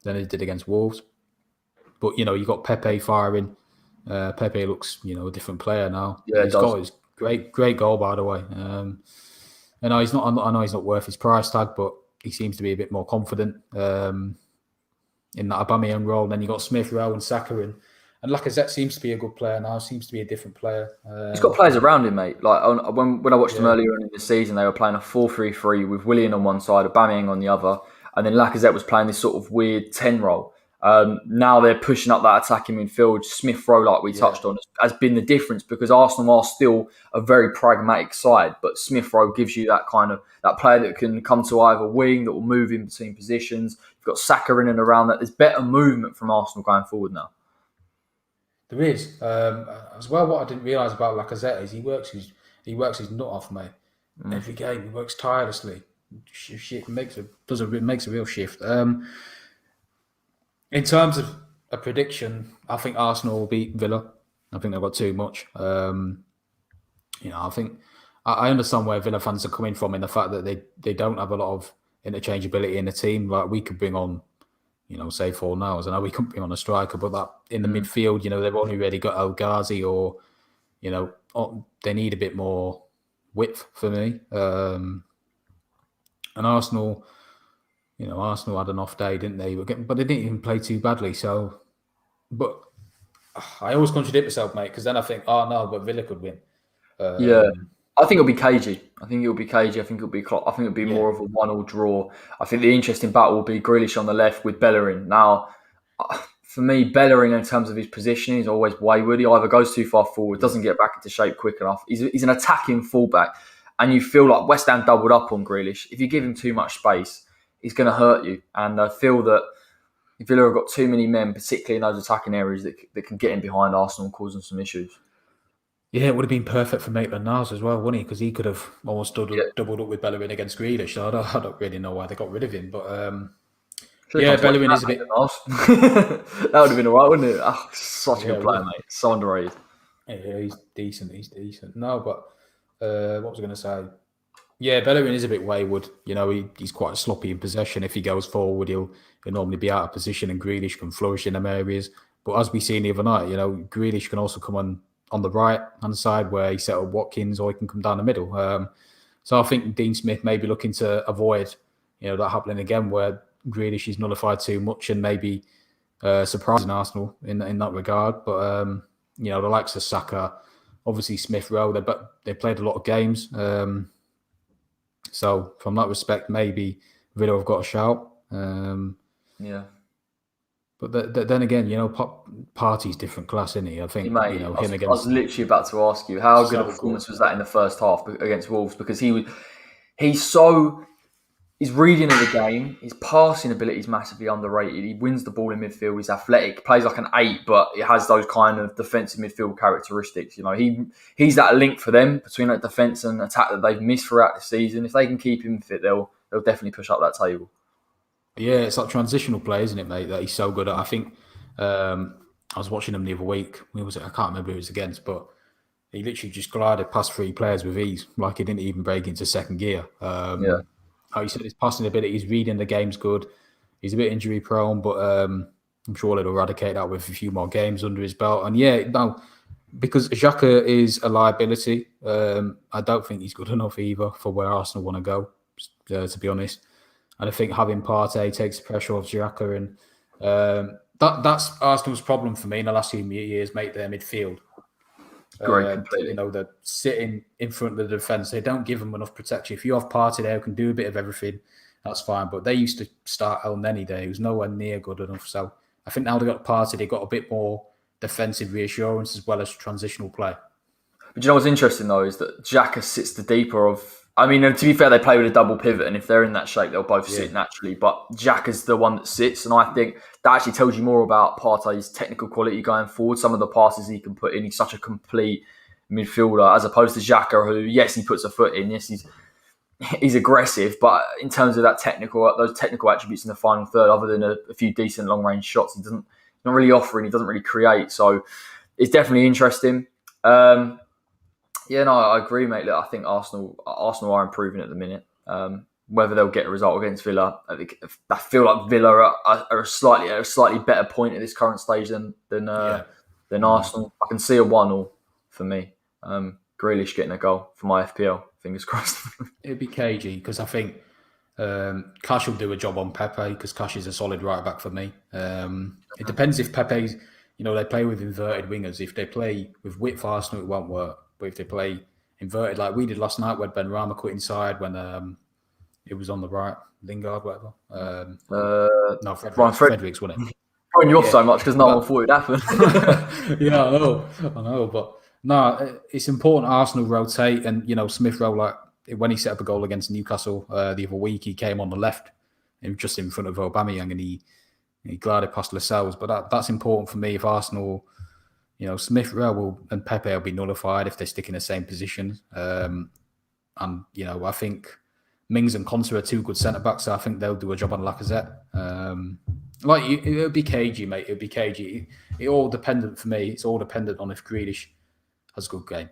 it did against Wolves. But, you got Pepe firing. Pepe looks, a different player now. Yeah, he's got his great goal, by the way. I know he's not worth his price tag, but he seems to be a bit more confident in that Aubameyang role. And then you got Smith Rowe and Saka and Lacazette seems to be a good player now. Seems to be a different player. He's got players around him, mate. Like when I watched them earlier on in the season, they were playing a 4-3-3 with Willian on one side, Aubameyang on the other, and then Lacazette was playing this sort of weird 10 role. Now they're pushing up that attacking midfield. Smith Rowe, like we touched on, has been the difference because Arsenal are still a very pragmatic side, but Smith Rowe gives you that kind of that player that can come to either wing, that will move in between positions. You've got Saka in and around that. There's better movement from Arsenal going forward now. There is. As well, what I didn't realise about Lacazette is he works his nut off, mate. Every game he works tirelessly. Makes a real shift. In terms of a prediction, I think Arsenal will beat Villa. I think they've got too much. I think I understand where Villa fans are coming from in the fact that they don't have a lot of interchangeability in the team. Like we could bring on, say Fornals. I know we couldn't bring on a striker, but that in the midfield, they've only really got El Ghazi or, they need a bit more width for me. And Arsenal. Arsenal had an off day, didn't they? But they didn't even play too badly. So, but I always contradict myself, mate, because then I think, no, but Villa could win. I think it'll be cagey. I think it'll be more of a 1-1 draw. I think the interesting battle will be Grealish on the left with Bellerin. Now, for me, Bellerin in terms of his positioning is always wayward. He either goes too far forward, doesn't get back into shape quick enough. He's an attacking fullback, and you feel like West Ham doubled up on Grealish. If you give him too much space, he's going to hurt you. And I feel that Villa have got too many men, particularly in those attacking areas, that can get in behind Arsenal and cause them some issues. Yeah, it would have been perfect for Maitland-Niles as well, wouldn't he? Because he could have almost doubled up with Bellerin against Grealish. So I don't really know why they got rid of him. But Bellerin is a bit... That would have been all right, wouldn't it? Oh, such a good player, mate. So underrated. Yeah, he's decent. No, but what was I going to say? Yeah, Bellerin is a bit wayward. He's quite sloppy in possession. If he goes forward, he'll normally be out of position, and Grealish can flourish in them areas. But as we seen the other night, Grealish can also come on the right-hand side where he set up Watkins, or he can come down the middle. So I think Dean Smith may be looking to avoid, that happening again, where Grealish is nullified too much and maybe surprising Arsenal in that regard. But the likes of Saka, obviously Smith Rowe, they played a lot of games. So from that respect, maybe Villa have got a shout. But then again, Partey's different class, isn't he? I think, mate, him against... I was literally about to ask you, how good a performance was that in the first half against Wolves? Because his reading of the game, his passing ability is massively underrated. He wins the ball in midfield. He's athletic, plays like an 8, but it has those kind of defensive midfield characteristics. He's that link for them between that defence and attack that they've missed throughout the season. If they can keep him fit, they'll definitely push up that table. Yeah, it's like transitional play, isn't it, mate? That he's so good at. I think I was watching him the other week. Where was it? I can't remember who it was against, but he literally just glided past 3 players with ease, like he didn't even break into second gear. How you said his passing ability, his reading the game's good. He's a bit injury prone, but I'm sure he'll eradicate that with a few more games under his belt. And because Xhaka is a liability, I don't think he's good enough either for where Arsenal want to go, to be honest. And I think having Partey takes the pressure off Xhaka, and that's Arsenal's problem for me in the last few years, mate, their midfield. Completely. They're sitting in front of the defence. They don't give them enough protection. If you have Partey there who can do a bit of everything, that's fine. But they used to start El Neni there, who's nowhere near good enough. So I think now they've got Partey, they've got a bit more defensive reassurance as well as transitional play. But what's interesting though is that Xhaka sits the deeper of... I mean, to be fair, they play with a double pivot, and if they're in that shape, they'll both sit naturally. But Xhaka's the one that sits, and I think that actually tells you more about Partey's technical quality going forward. Some of the passes he can put in, he's such a complete midfielder, as opposed to Xhaka, who, yes, he puts a foot in, yes, he's aggressive, but in terms of those technical attributes in the final third, other than a few decent long range shots, he doesn't not really offering, he doesn't really create. So it's definitely interesting. I agree, mate. Look, I think Arsenal are improving at the minute. Whether they'll get a result against Villa, I feel like Villa are a slightly better point at this current stage than Arsenal. I can see a 1-1 for me. Grealish getting a goal for my FPL. Fingers crossed. It'd be cagey because I think Cash will do a job on Pepe because Cash is a solid right back for me. It depends if Pepe's, they play with inverted wingers. If they play with width Arsenal, it won't work. But if they play inverted like we did last night when Ben Rama cut inside when it was on the right, Lingard, whatever. No, Fredericks, wasn't it? Throwing you off so much because no one thought it would happen. Yeah, I know. But no, it's important Arsenal rotate and, Smith Rowe, like when he set up a goal against Newcastle the other week, he came on the left and just in front of Aubameyang and he glided past Lascelles. But that's important for me if Arsenal, Smith Rowe and Pepe will be nullified if they stick in the same position. And, I think Mings and Konsa are two good centre-backs, so I think they'll do a job on Lacazette. It'll be cagey, mate. It'll be cagey. It's all dependent for me. It's all dependent on if Grealish has a good game.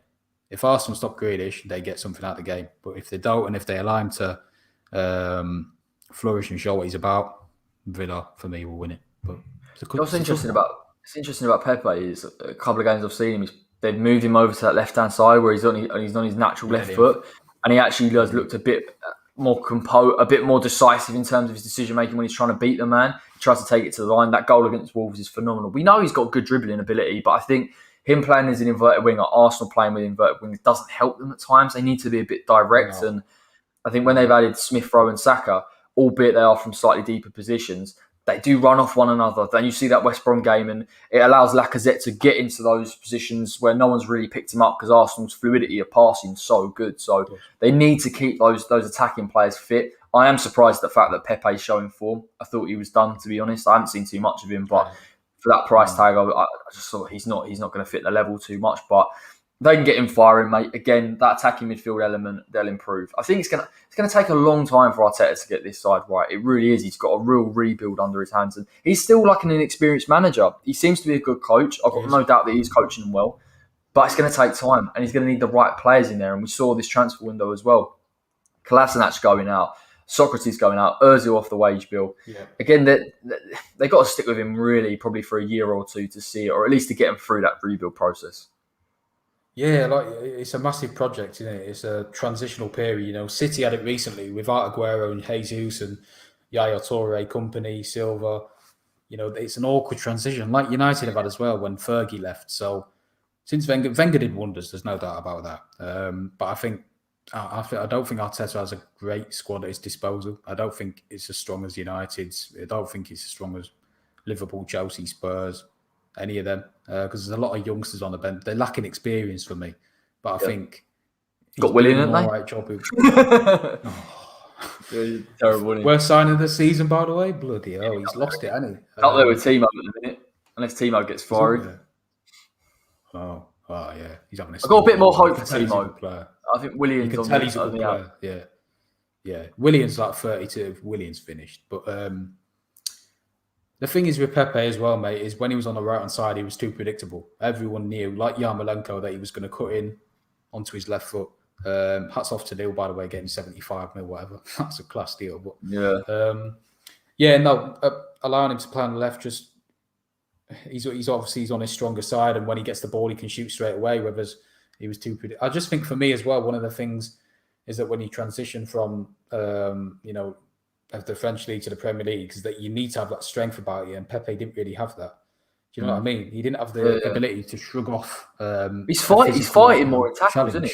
If Arsenal stop Grealish, they get something out of the game. But if they don't, and if they allow him to flourish and show what he's about, Villa, for me, will win it. But what's interesting about Pepe is a couple of games I've seen him, they've moved him over to that left-hand side where he's on his natural left foot, and he actually does look a bit more composed, a bit more decisive in terms of his decision-making when he's trying to beat the man. He tries to take it to the line. That goal against Wolves is phenomenal. We know he's got good dribbling ability, but I think him playing as an inverted winger, Arsenal playing with inverted wingers, doesn't help them at times. They need to be a bit direct. No. And I think when they've added Smith Rowe and Saka, albeit they are from slightly deeper positions, they do run off one another. Then you see that West Brom game and it allows Lacazette to get into those positions where no one's really picked him up because Arsenal's fluidity of passing is so good. So they need to keep those attacking players fit. I am surprised at the fact that Pepe's showing form. I thought he was done, to be honest. I haven't seen too much of him, but for that price tag, I just thought he's not going to fit the level too much. But they can get him firing, mate. Again, that attacking midfield element, they'll improve. I think it's going to take a long time for Arteta to get this side right. It really is. He's got a real rebuild under his hands. And he's still like an inexperienced manager. He seems to be a good coach. I've got no doubt that he's coaching them well. But it's going to take time. And he's going to need the right players in there. And we saw this transfer window as well. Kolasinac going out. Socrates going out. Ozil off the wage bill. Yeah. Again, they got to stick with him really probably for a year or two to see it. Or at least to get him through that rebuild process. Yeah, it's a massive project, isn't it? It's a transitional period. City had it recently without Aguero and Jesus and Yaya Toure, Company, Silva. It's an awkward transition, like United have had as well when Fergie left. So since Wenger did wonders, there's no doubt about that. But I don't think Arteta has a great squad at his disposal. I don't think it's as strong as United's. I don't think it's as strong as Liverpool, Chelsea, Spurs. Any of them, because there's a lot of youngsters on the bench. They're lacking experience for me, but I think he's got Willian, haven't they? Right job. Terrible. Worst signing of the season, by the way. Bloody hell, he's lost it, hasn't he? Up there with Timo at the minute, unless Timo gets fired. Oh yeah, he's having. I've got a bit more hope for Timo. I think Willian's on the, he's a good player. Yeah. Willian's like 32. Willian's finished, but. The thing is with Pepe as well, mate, is when he was on the right-hand side, he was too predictable. Everyone knew, like Yarmolenko, that he was going to cut in onto his left foot. Hats off to Neil, by the way, getting 75 mil, whatever. That's a class deal. But allowing him to play on the left, just he's obviously on his stronger side, and when he gets the ball, he can shoot straight away. Whereas he was too predictable. I just think for me as well, one of the things is that when you transition from of the French league to the Premier League, is that you need to have that strength about you, and Pepe didn't really have that. Do you know what I mean? He didn't have the ability to shrug off. He's fighting more in tackles, isn't he?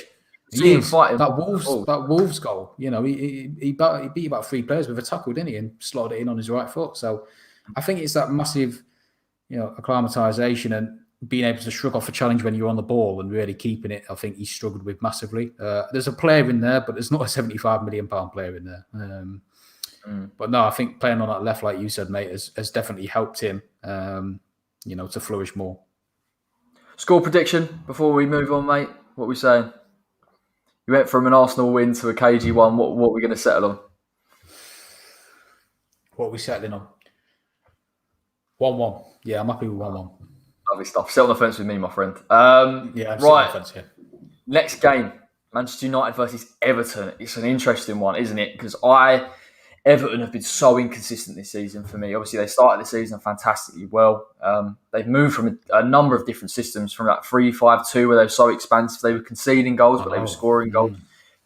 He is. That Wolves goal, he beat about 3 players with a tackle, didn't he, and slotted it in on his right foot. So I think it's that massive, acclimatization and being able to shrug off a challenge when you're on the ball and really keeping it. I think he struggled with massively. There's a player in there, but there's not a £75 million player in there. But no, I think playing on that left, like you said, mate, has definitely helped him, to flourish more. Score prediction before we move on, mate. What are we saying? You went from an Arsenal win to a cagey one. What are we going to settle on? What are we settling on? 1-1. Yeah, I'm happy with 1-1. Lovely stuff. Sit on the fence with me, my friend. I'm right. On the fence, yeah. Next game, Manchester United versus Everton. It's an interesting one, isn't it? Because Everton have been so inconsistent this season for me. Obviously, they started the season fantastically well. They've moved from a number of different systems, from that 3-5-2 where they were so expansive. They were conceding goals, but they were scoring goals.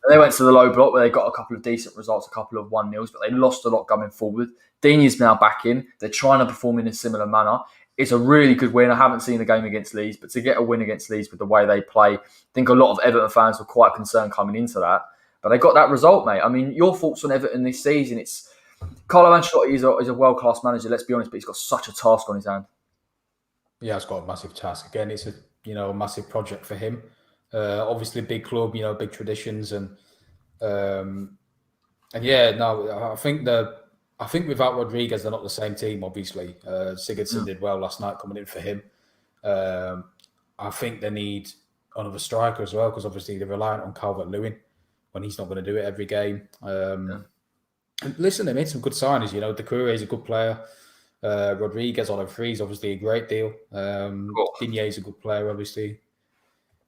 They went to the low block where they got a couple of decent results, a couple of 1-0s, but they lost a lot going forward. Dini's now back in. They're trying to perform in a similar manner. It's a really good win. I haven't seen the game against Leeds, but to get a win against Leeds with the way they play, I think a lot of Everton fans were quite concerned coming into that. But they got that result, mate. I mean, your thoughts on Everton this season? It's Carlo Ancelotti is a world-class manager, let's be honest, but he's got such a task on his hand. Yeah, it's got a massive task. Again, it's a massive project for him. Obviously, big club, big traditions, and yeah, no, I think without Rodriguez, they're not the same team. Obviously, Sigurdsson did well last night coming in for him. I think they need another striker as well because obviously they're reliant on Calvert-Lewin when he's not going to do it every game. And listen, they made some good signings. Doucouré is a good player. Rodriguez on a free is obviously a great deal. Digne is a good player, obviously.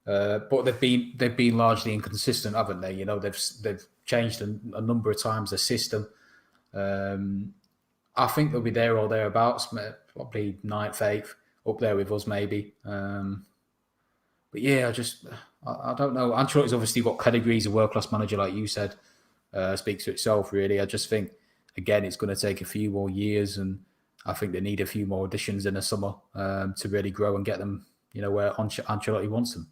But they've been largely inconsistent, haven't they? They've changed a number of times the system. I think they'll be there or thereabouts, probably 9th, 8th, up there with us maybe. But yeah, I don't know. Ancelotti's obviously got pedigree. He's a world-class manager, like you said. Speaks for itself, really. I just think, again, it's going to take a few more years, and I think they need a few more additions in the summer to really grow and get them, where Ancelotti wants them.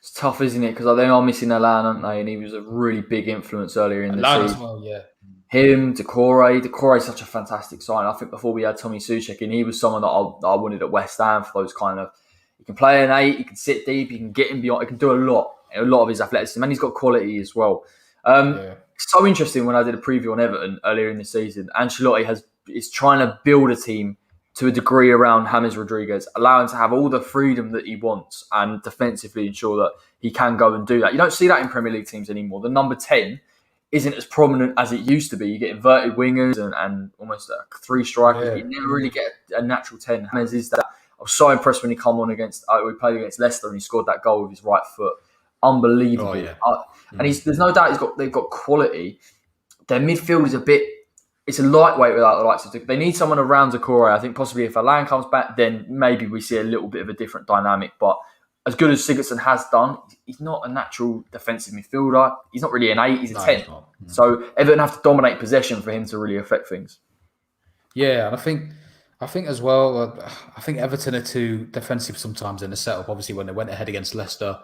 It's tough, isn't it? Because they are missing Alan, aren't they? And he was a really big influence earlier in the season. As well, yeah. Him, Doucouré is such a fantastic sign. I think before we had Tommy Soucek in, he was someone that I wanted at West Ham for those kind of... He can play an 8, he can sit deep, he can get him beyond, he can do a lot of his athleticism, and he's got quality as well. It's so interesting when I did a preview on Everton earlier in the season. Ancelotti is trying to build a team to a degree around James Rodriguez, allow him to have all the freedom that he wants and defensively ensure that he can go and do that. You don't see that in Premier League teams anymore. The number 10 isn't as prominent as it used to be. You get inverted wingers and almost 3 strikers. Yeah. You never really get a natural 10. James is that. I was so impressed when he came on we played against Leicester and he scored that goal with his right foot. Unbelievable. Oh, yeah. And there's no doubt they've got quality. Their midfield is it's a lightweight without the likes of They need someone around Doucouré. I think possibly if Alan comes back, then maybe we see a little bit of a different dynamic. But as good as Sigurdsson has done, he's not a natural defensive midfielder. He's not really an 8, he's a 10. So Everton have to dominate possession for him to really affect things. Yeah, and I think as well, I think Everton are too defensive sometimes in the setup. Obviously, when they went ahead against Leicester,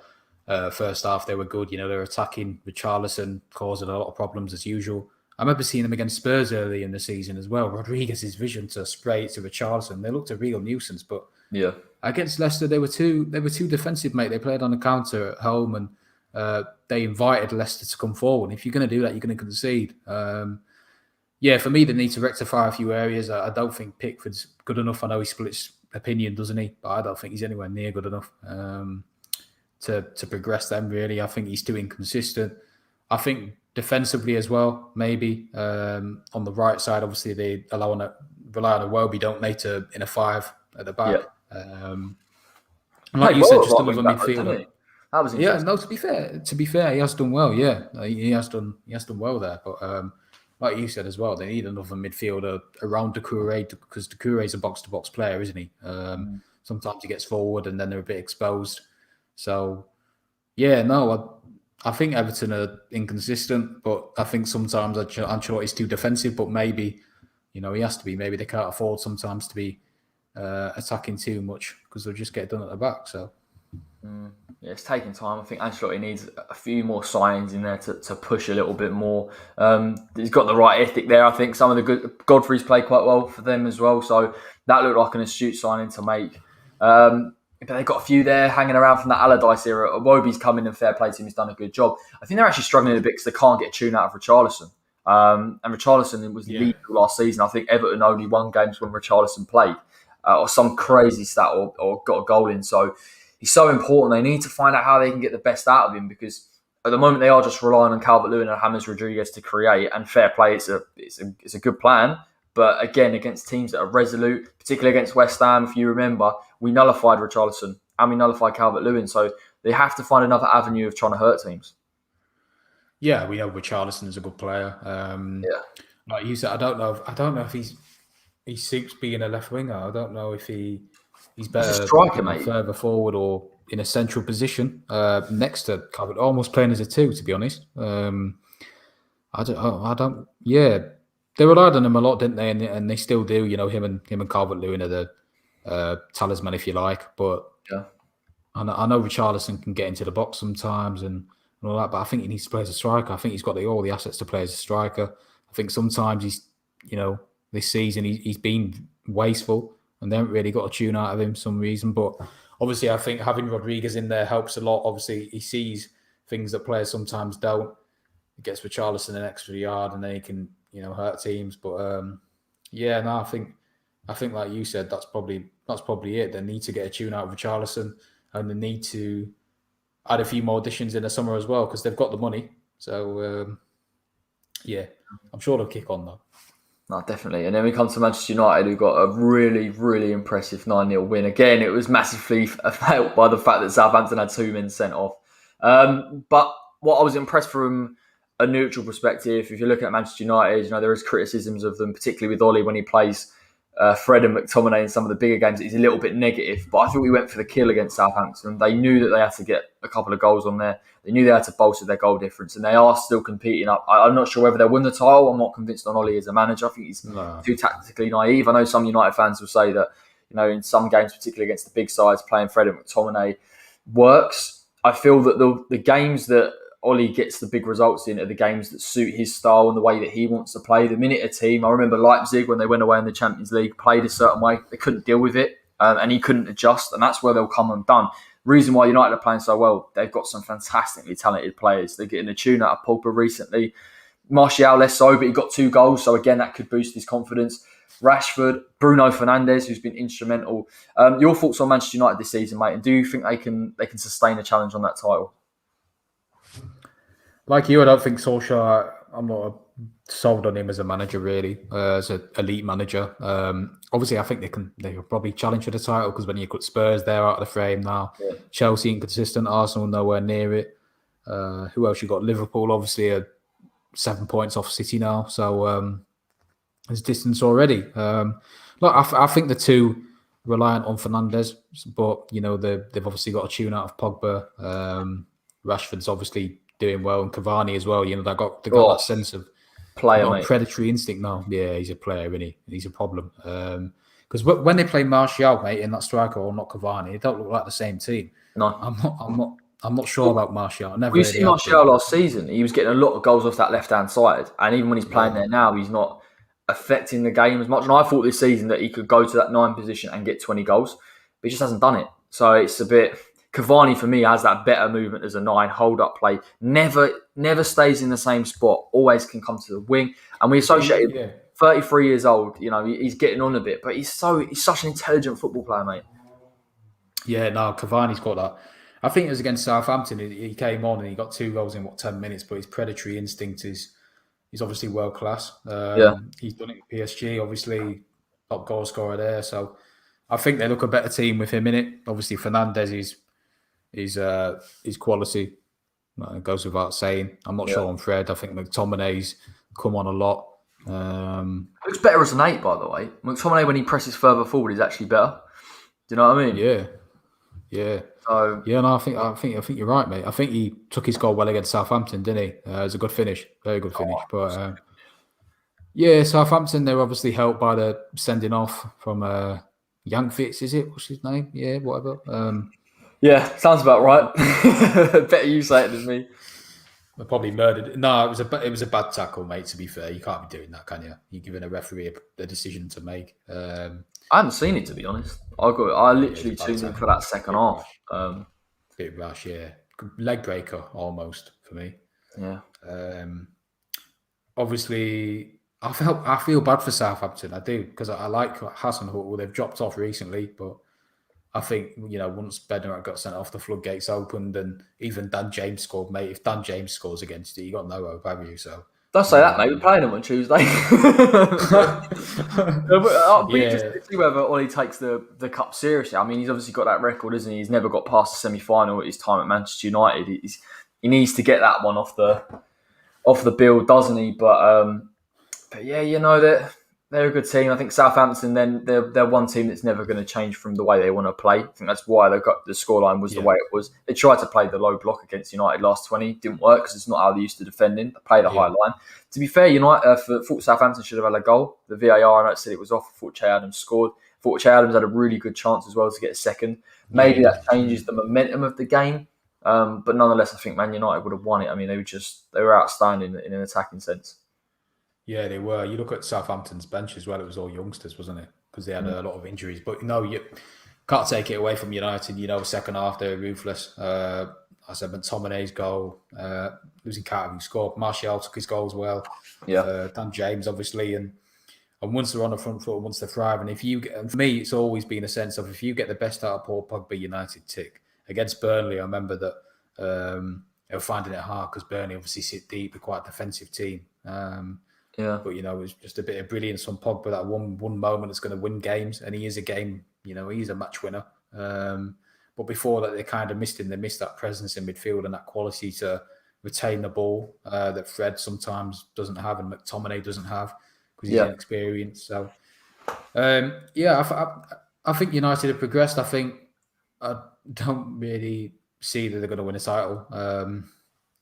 first half they were good. They were attacking with Richarlison, causing a lot of problems as usual. I remember seeing them against Spurs early in the season as well. Rodriguez's vision to spray it to Richarlison, they looked a real nuisance. But yeah, against Leicester, they were too defensive, mate. They played on the counter at home, and they invited Leicester to come forward. If you're going to do that, you're going to concede. Yeah, for me, they need to rectify a few areas. I don't think Pickford's good enough. I know he splits opinion, doesn't he? But I don't think he's anywhere near good enough to progress them, really. I think he's too inconsistent. I think defensively as well, maybe. On the right side, obviously, they rely on a Iwobi, don't they, in a 5 at the back. Yeah. Like you said, just another midfielder. That was interesting. Yeah, no, to be fair, he has done well, yeah. He has done well there. But like you said as well, they need another midfielder around Doucouré because Doucouré is a box-to-box player, isn't he? Sometimes he gets forward and then they're a bit exposed. So, yeah, no, I think Everton are inconsistent, but I think sometimes Ancelotti's too defensive, but maybe, he has to be. Maybe they can't afford sometimes to be attacking too much because they'll just get done at the back, so... Yeah, it's taking time. I think Ancelotti needs a few more signings in there to push a little bit more. He's got the right ethic there. I think some of the good Godfrey's played quite well for them as well. So that looked like an astute signing to make. But they've got a few there hanging around from that Allardyce era. Iwobi's come in and fair play to him. He's done a good job. I think they're actually struggling a bit because they can't get a tune out of Richarlison. And Richarlison was lead last season. I think Everton only won games when Richarlison played or some crazy stat or got a goal in. So he's so important. They need to find out how they can get the best out of him because at the moment they are just relying on Calvert-Lewin and James Rodriguez to create. And fair play, it's a good plan. But again, against teams that are resolute, particularly against West Ham, if you remember, we nullified Richarlison and we nullified Calvert-Lewin. So they have to find another avenue of trying to hurt teams. Yeah, we know Richarlison is a good player. Like you said, I don't know if he suits being a left winger. I don't know if he's better striker, mate. Further forward or in a central position next to Calvert, almost playing as a 2, to be honest. Yeah, they relied on him a lot, didn't they? And they still do. Him and Calvert-Lewin are the talisman, if you like. But Yeah. I know Richarlison can get into the box sometimes and all that, but I think he needs to play as a striker. I think he's got all the assets to play as a striker. I think sometimes this season he's been wasteful and they haven't really got a tune out of him for some reason. But obviously, I think having Rodriguez in there helps a lot. Obviously, he sees things that players sometimes don't. It gets Richarlison an extra yard and then he can, hurt teams. But I think like you said, that's probably it. They need to get a tune out of Richarlison and they need to add a few more additions in the summer as well because they've got the money. So, I'm sure they'll kick on though. No, definitely. And then we come to Manchester United, who got a really, really impressive 9-0 win. Again, it was massively helped by the fact that Southampton had 2 men sent off. But what I was impressed from a neutral perspective, if you're looking at Manchester United, there is criticisms of them, particularly with Ollie when he plays Fred and McTominay in some of the bigger games. He's a little bit negative, but I think we went for the kill against Southampton. They knew that they had to get a couple of goals on there. They knew they had to bolster their goal difference, and they are still competing up. I'm not sure whether they'll win the title. I'm not convinced on Ollie as a manager. I think he's too tactically naive. I know some United fans will say that, in some games, particularly against the big sides, playing Fred and McTominay works. I feel that the games that Ollie gets the big results in are the games that suit his style and the way that he wants to play. The minute a team, I remember Leipzig when they went away in the Champions League, played a certain way, they couldn't deal with it and he couldn't adjust, and that's where they'll come undone. Reason why United are playing so well, they've got some fantastically talented players. They're getting a tune out of Pogba recently. Martial less so, but he got 2 goals, so again that could boost his confidence. Rashford, Bruno Fernandes, who's been instrumental. Your thoughts on Manchester United this season, mate? And do you think they can sustain a challenge on that title? Like you, I don't think Solskjaer, I'm not sold on him as a manager, really, as an elite manager. Obviously, I think they can probably challenge for the title because when you put Spurs there out of the frame now, Chelsea inconsistent, Arsenal nowhere near it. Who else you got? Liverpool, obviously, are 7 points off City now, so there's distance already. I think the two reliant on Fernandes, but they've obviously got a tune out of Pogba. Rashford's obviously doing well, and Cavani as well. They got that sense of predatory instinct now. Yeah, he's a player, isn't he? He's a problem. Because when they play Martial, mate, in that striker or not Cavani, they don't look like the same team. No, I'm not sure about Martial. We see Martial last season. He was getting a lot of goals off that left-hand side, and even when he's playing there now, he's not affecting the game as much. And I thought this season that he could go to that 9 position and get 20 goals, but he just hasn't done it. So it's a bit. Cavani, for me, has that better movement as a 9, hold-up play. Never stays in the same spot. Always can come to the wing. And we associate him, 33 years old, he's getting on a bit. But he's such an intelligent football player, mate. Yeah, no, Cavani's got that. I think it was against Southampton. He came on and he got 2 goals in, 10 minutes. But his predatory instinct is obviously world-class. He's done it at PSG, obviously, top goal scorer there. So I think they look a better team with him in it. Obviously, Fernandes is quality. It goes without saying. I'm not sure on Fred. I think McTominay's come on a lot. Looks better as an 8, by the way. McTominay, when he presses further forward, is actually better. Do you know what I mean? Yeah. So I think you're right, mate. I think he took his goal well against Southampton, didn't he? It was a good finish, very good finish. But Southampton, they're obviously helped by the sending off from Yankfitz, is it? What's his name? Yeah, whatever. Yeah, sounds about right. Better you say it than me. They probably murdered. No, it was a bad tackle, mate. To be fair, you can't be doing that, can you? You're giving a referee a decision to make. I haven't seen it, to be honest. I literally tuned in for that second half. Bit rash, yeah. Leg breaker almost for me. Yeah. Obviously, I feel bad for Southampton. I do because I like Hasenhüttl. They've dropped off recently, but I think, once Bednarek got sent off, the floodgates opened, and even Dan James scored, mate. If Dan James scores against you, you got no hope, have you? So don't say that, mate. We're playing them on Tuesday. I'll be interested to see whether Ollie takes the cup seriously. I mean, he's obviously got that record, isn't he? He's never got past the semi-final at his time at Manchester United. He needs to get that one off the bill, doesn't he? But yeah, that They're a good team. I think Southampton, then they're one team that's never going to change from the way they want to play. I think that's why they got the scoreline was the way it was. They tried to play the low block against United last 20, didn't work because it's not how they used to defending. They played a high line. To be fair, United thought Southampton should have had a goal. The VAR, I know it said it was off. I thought Che Adams scored. I thought Che Adams had a really good chance as well to get a second. Maybe that changes the momentum of the game. But nonetheless, I think Man United would have won it. I mean, they were outstanding in an attacking sense. Yeah, they were. You look at Southampton's bench as well, it was all youngsters, wasn't it? Because they had a lot of injuries. But, you can't take it away from United. Second half, they were ruthless. I said McTominay's goal, losing Carter who scored. Martial took his goal as well. Yeah. Dan James, obviously. And once they're on the front foot, once they're thriving, for me, it's always been a sense of if you get the best out of Paul Pogba, United tick. Against Burnley, I remember that they were finding it hard because Burnley obviously sit deep, they're quite a defensive team. But it was just a bit of brilliance from Pogba. That one moment that's going to win games, and he is a game. He's a match winner. But before that, they kind of missed him. They missed that presence in midfield and that quality to retain the ball that Fred sometimes doesn't have, and McTominay doesn't have because he's inexperienced. So, I think United have progressed. I don't really see that they're going to win a title.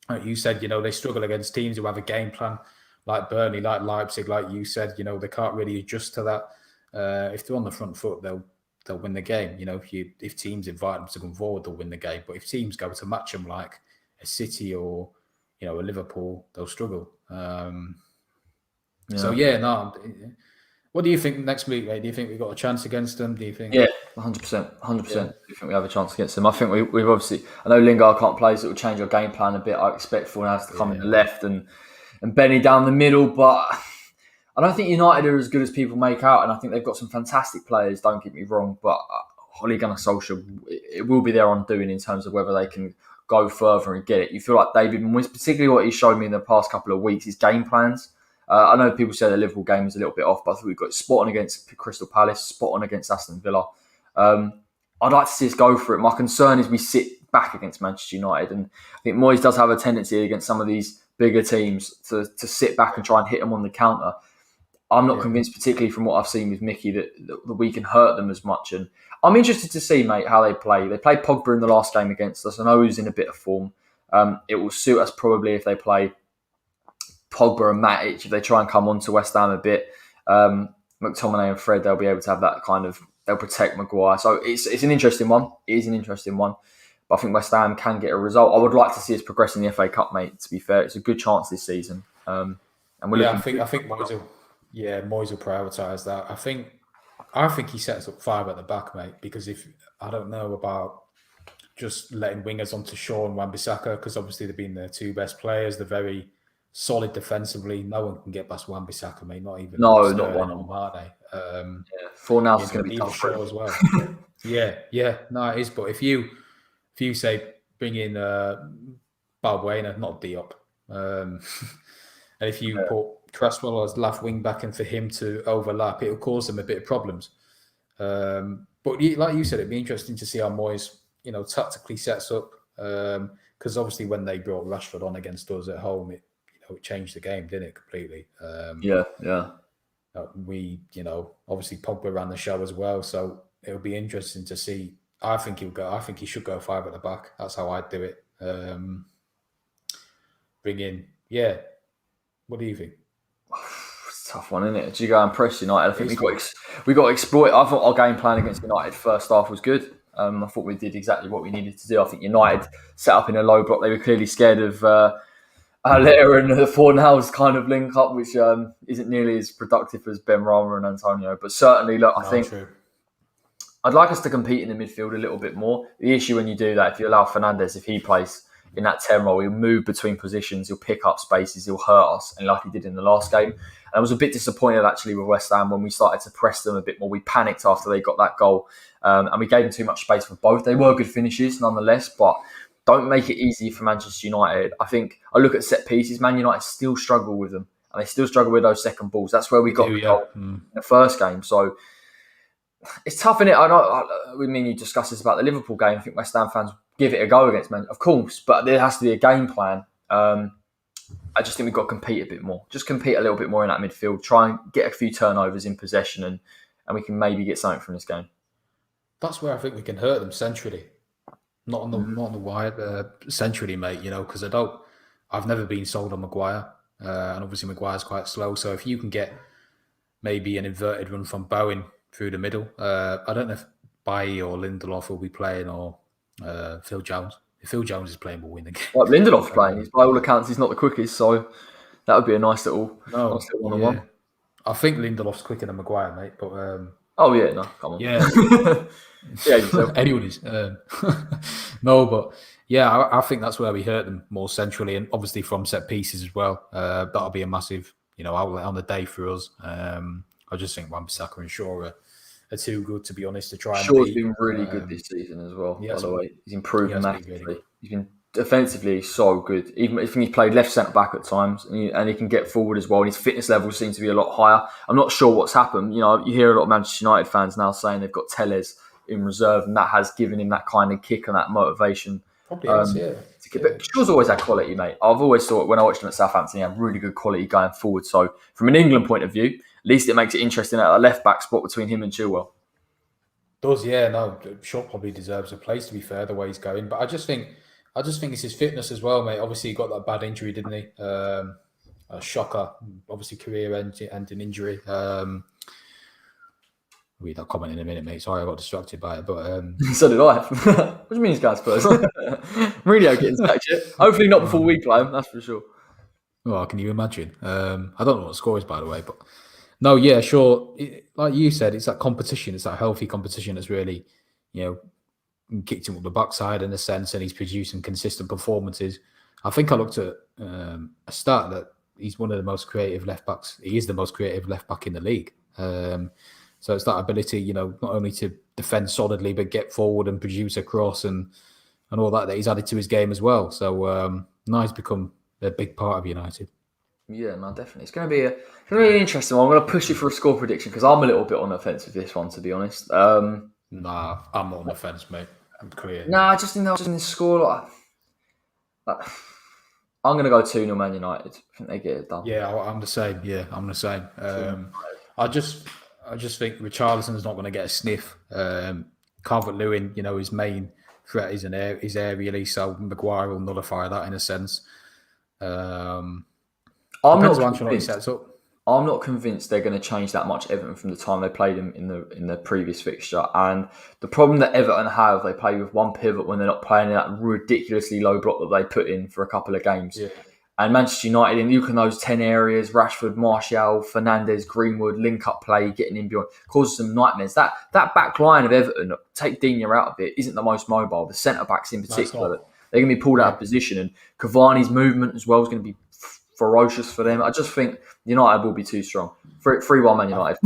Like you said, they struggle against teams who have a game plan. Like Burnley, like Leipzig, like you said, they can't really adjust to that. If they're on the front foot, they'll win the game. If teams invite them to come forward, they'll win the game. But if teams go to match them like a City or a Liverpool, they'll struggle. What do you think next week, mate? Do you think we've got a chance against them? Do you think? Yeah, 100%. 100%. Do you think we have a chance against them? I think we've obviously. I know Lingard can't play, so it will change our game plan a bit. I expect Fornals to come in the left and Benny down the middle, but I don't think United are as good as people make out, and I think they've got some fantastic players, don't get me wrong, but Ole Gunnar Solskjaer, it will be their undoing in terms of whether they can go further and get it. You feel like David Moyes, particularly what he showed me in the past couple of weeks, his game plans. I know people say the Liverpool game is a little bit off, but I think we've got spot on against Crystal Palace, spot on against Aston Villa. I'd like to see us go for it. My concern is we sit back against Manchester United, and I think Moyes does have a tendency against some of these bigger teams to sit back and try and hit them on the counter. I'm not convinced, particularly from what I've seen with Mickey, that we can hurt them as much. And I'm interested to see, mate, how they play. They played Pogba in the last game against us. I know he's in a bit of form. It will suit us probably if they play Pogba and Matic, if they try and come on to West Ham a bit. McTominay and Fred, they'll be able to have that kind of... They'll protect Maguire. So it's an interesting one. It is an interesting one. But I think West Ham can get a result. I would like to see us progress in the FA Cup, mate, to be fair. It's a good chance this season. And I think Moyes will prioritise that. I think he sets up 5 at the back, mate, because I don't know about just letting wingers onto Shaw and Wan-Bissaka, because obviously they've been their 2 best players. They're very solid defensively. No one can get past Wan-Bissaka, mate. Not even not one on Mane. Fornals is going to be tough Shaw as well. No, it is. But if you say bring in Balbuena, not Diop, and if you put Cresswell as left wing back and for him to overlap, it'll cause them a bit of problems. But like you said, it'd be interesting to see how Moyes, tactically sets up. Because obviously when they brought Rashford on against us at home, it changed the game, didn't it, completely? We, obviously Pogba ran the show as well, so it'll be interesting to see. I think he should go 5 at the back. That's how I'd do it. Bring in, what do you think? It's a tough one, isn't it? Do you go and press United? I think we got to exploit. I thought our game plan against United first half was good. I thought we did exactly what we needed to do. I think United set up in a low block. They were clearly scared of Alea and the Fornals kind of link up, which isn't nearly as productive as Ben Rama and Antonio. But certainly, look, I think I'd like us to compete in the midfield a little bit more. The issue when you do that, if you allow Fernandes, if he plays in that 10 role, he'll move between positions, he'll pick up spaces, he'll hurt us, and like he did in the last game. And I was a bit disappointed actually with West Ham when we started to press them a bit more. We panicked after they got that goal, and we gave them too much space for both. They were good finishes nonetheless, but don't make it easy for Manchester United. I think I look at set pieces, Man United still struggle with them, and they still struggle with those second balls. That's where we got the goal in the first game. So it's tough, innit? I know. We mean you discussed this about the Liverpool game. I think West Ham fans give it a go against Man, of course, but there has to be a game plan. And I just think we've got to compete a bit more. Just compete a little bit more in that midfield. Try and get a few turnovers in possession, and we can maybe get something from this game. That's where I think we can hurt them centrally, not on the wide, centrally, mate. Because I've never been sold on Maguire, and obviously Maguire's quite slow. So if you can get maybe an inverted run from Bowen through the middle, I don't know if Bailly or Lindelof will be playing, or Phil Jones. If Phil Jones is playing, we'll win the game. Like Lindelof's playing. By all accounts, he's not the quickest, so that would be a nice little one-on-one. I think Lindelof's quicker than Maguire, mate. But oh yeah, no, come on. Yeah, anyone is. No, but yeah, I think that's where we hurt them more centrally, and obviously from set pieces as well. That'll be a massive, outlet on the day for us. I just think Wan-Bissaka and Shaw are too good, to be honest, to try and Shaw's been really good this season as well, by the way. He's improved massively. Really, he's been defensively so good. Even if he's played left centre-back at times, and he can get forward as well, and his fitness levels seem to be a lot higher. I'm not sure what's happened. You hear a lot of Manchester United fans now saying they've got Telles in reserve, and that has given him that kind of kick and that motivation. Probably has, yeah. But Shaw's always had quality, mate. I've always thought when I watched him at Southampton, he had really good quality going forward. So from an England point of view, at least it makes it interesting at a left-back spot between him and Chilwell. Does, yeah. No, Shaw probably deserves a place, to be fair, the way he's going. But I just think it's his fitness as well, mate. Obviously, he got that bad injury, didn't he? A shocker. Obviously, career-ending injury. Read that comment in a minute, mate. Sorry, I got distracted by it. But so did I. What do you mean he's going Spurs? Mourinho getting sacked yet? Hopefully not before we play him, that's for sure. Well, can you imagine? I don't know what the score is, by the way, but no, yeah, sure. Like you said, it's that competition. It's that healthy competition that's really, kicked him up the backside in a sense, and he's producing consistent performances. I think I looked at a stat that he's one of the most creative left backs. He is the most creative left back in the league. So it's that ability, not only to defend solidly, but get forward and produce a cross and all that he's added to his game as well. So now he's become a big part of United. Yeah, no, definitely. It's going to be an interesting one. I'm going to push you for a score prediction because I'm a little bit on the fence with this one, to be honest. Nah, I'm not on the fence, mate. I'm clear. Nah, just in the score, I'm going to go 2-0 Man United. I think they get it done. Yeah, I'm the same. I just think Richarlison's not going to get a sniff. Calvert-Lewin, his main threat is aerially, so Maguire will nullify that in a sense. I'm not convinced they're going to change that much Everton from the time they played him in the previous fixture. And the problem that Everton have, they play with one pivot when they're not playing in that ridiculously low block that they put in for a couple of games. Yeah. And Manchester United, in those 10 areas, Rashford, Martial, Fernandes, Greenwood, link-up play, getting in beyond, causes some nightmares. That back line of Everton, take Digne out of it, isn't the most mobile. The centre-backs in particular, they're going to be pulled out of position. And Cavani's movement as well is going to be ferocious for them. I just think United will be too strong. 3-1 Man United.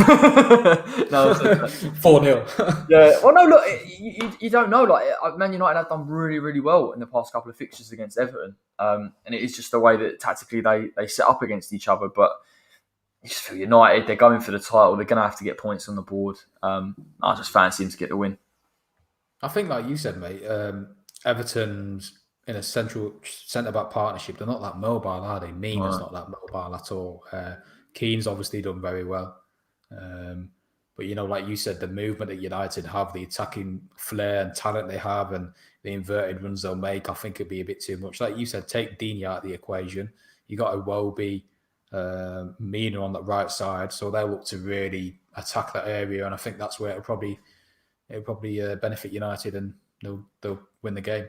No, 4-0. Yeah. Well, no, look, you don't know. Like, Man United have done really, really well in the past couple of fixtures against Everton. And it is just the way that tactically they set up against each other. But you just feel United, they're going for the title. They're going to have to get points on the board. I just fancy them to get the win. I think, like you said, mate, Everton's in a centre-back partnership. They're not that mobile, are they? Mina's not that mobile at all. Keane's obviously done very well. But, like you said, the movement that United have, the attacking flair and talent they have, and the inverted runs they'll make, I think it'd be a bit too much. Like you said, take Digne out of the equation. You got Iwobi, Mina on that right side, so they'll look to really attack that area, and I think that's where it'll probably benefit United, and they'll win the game.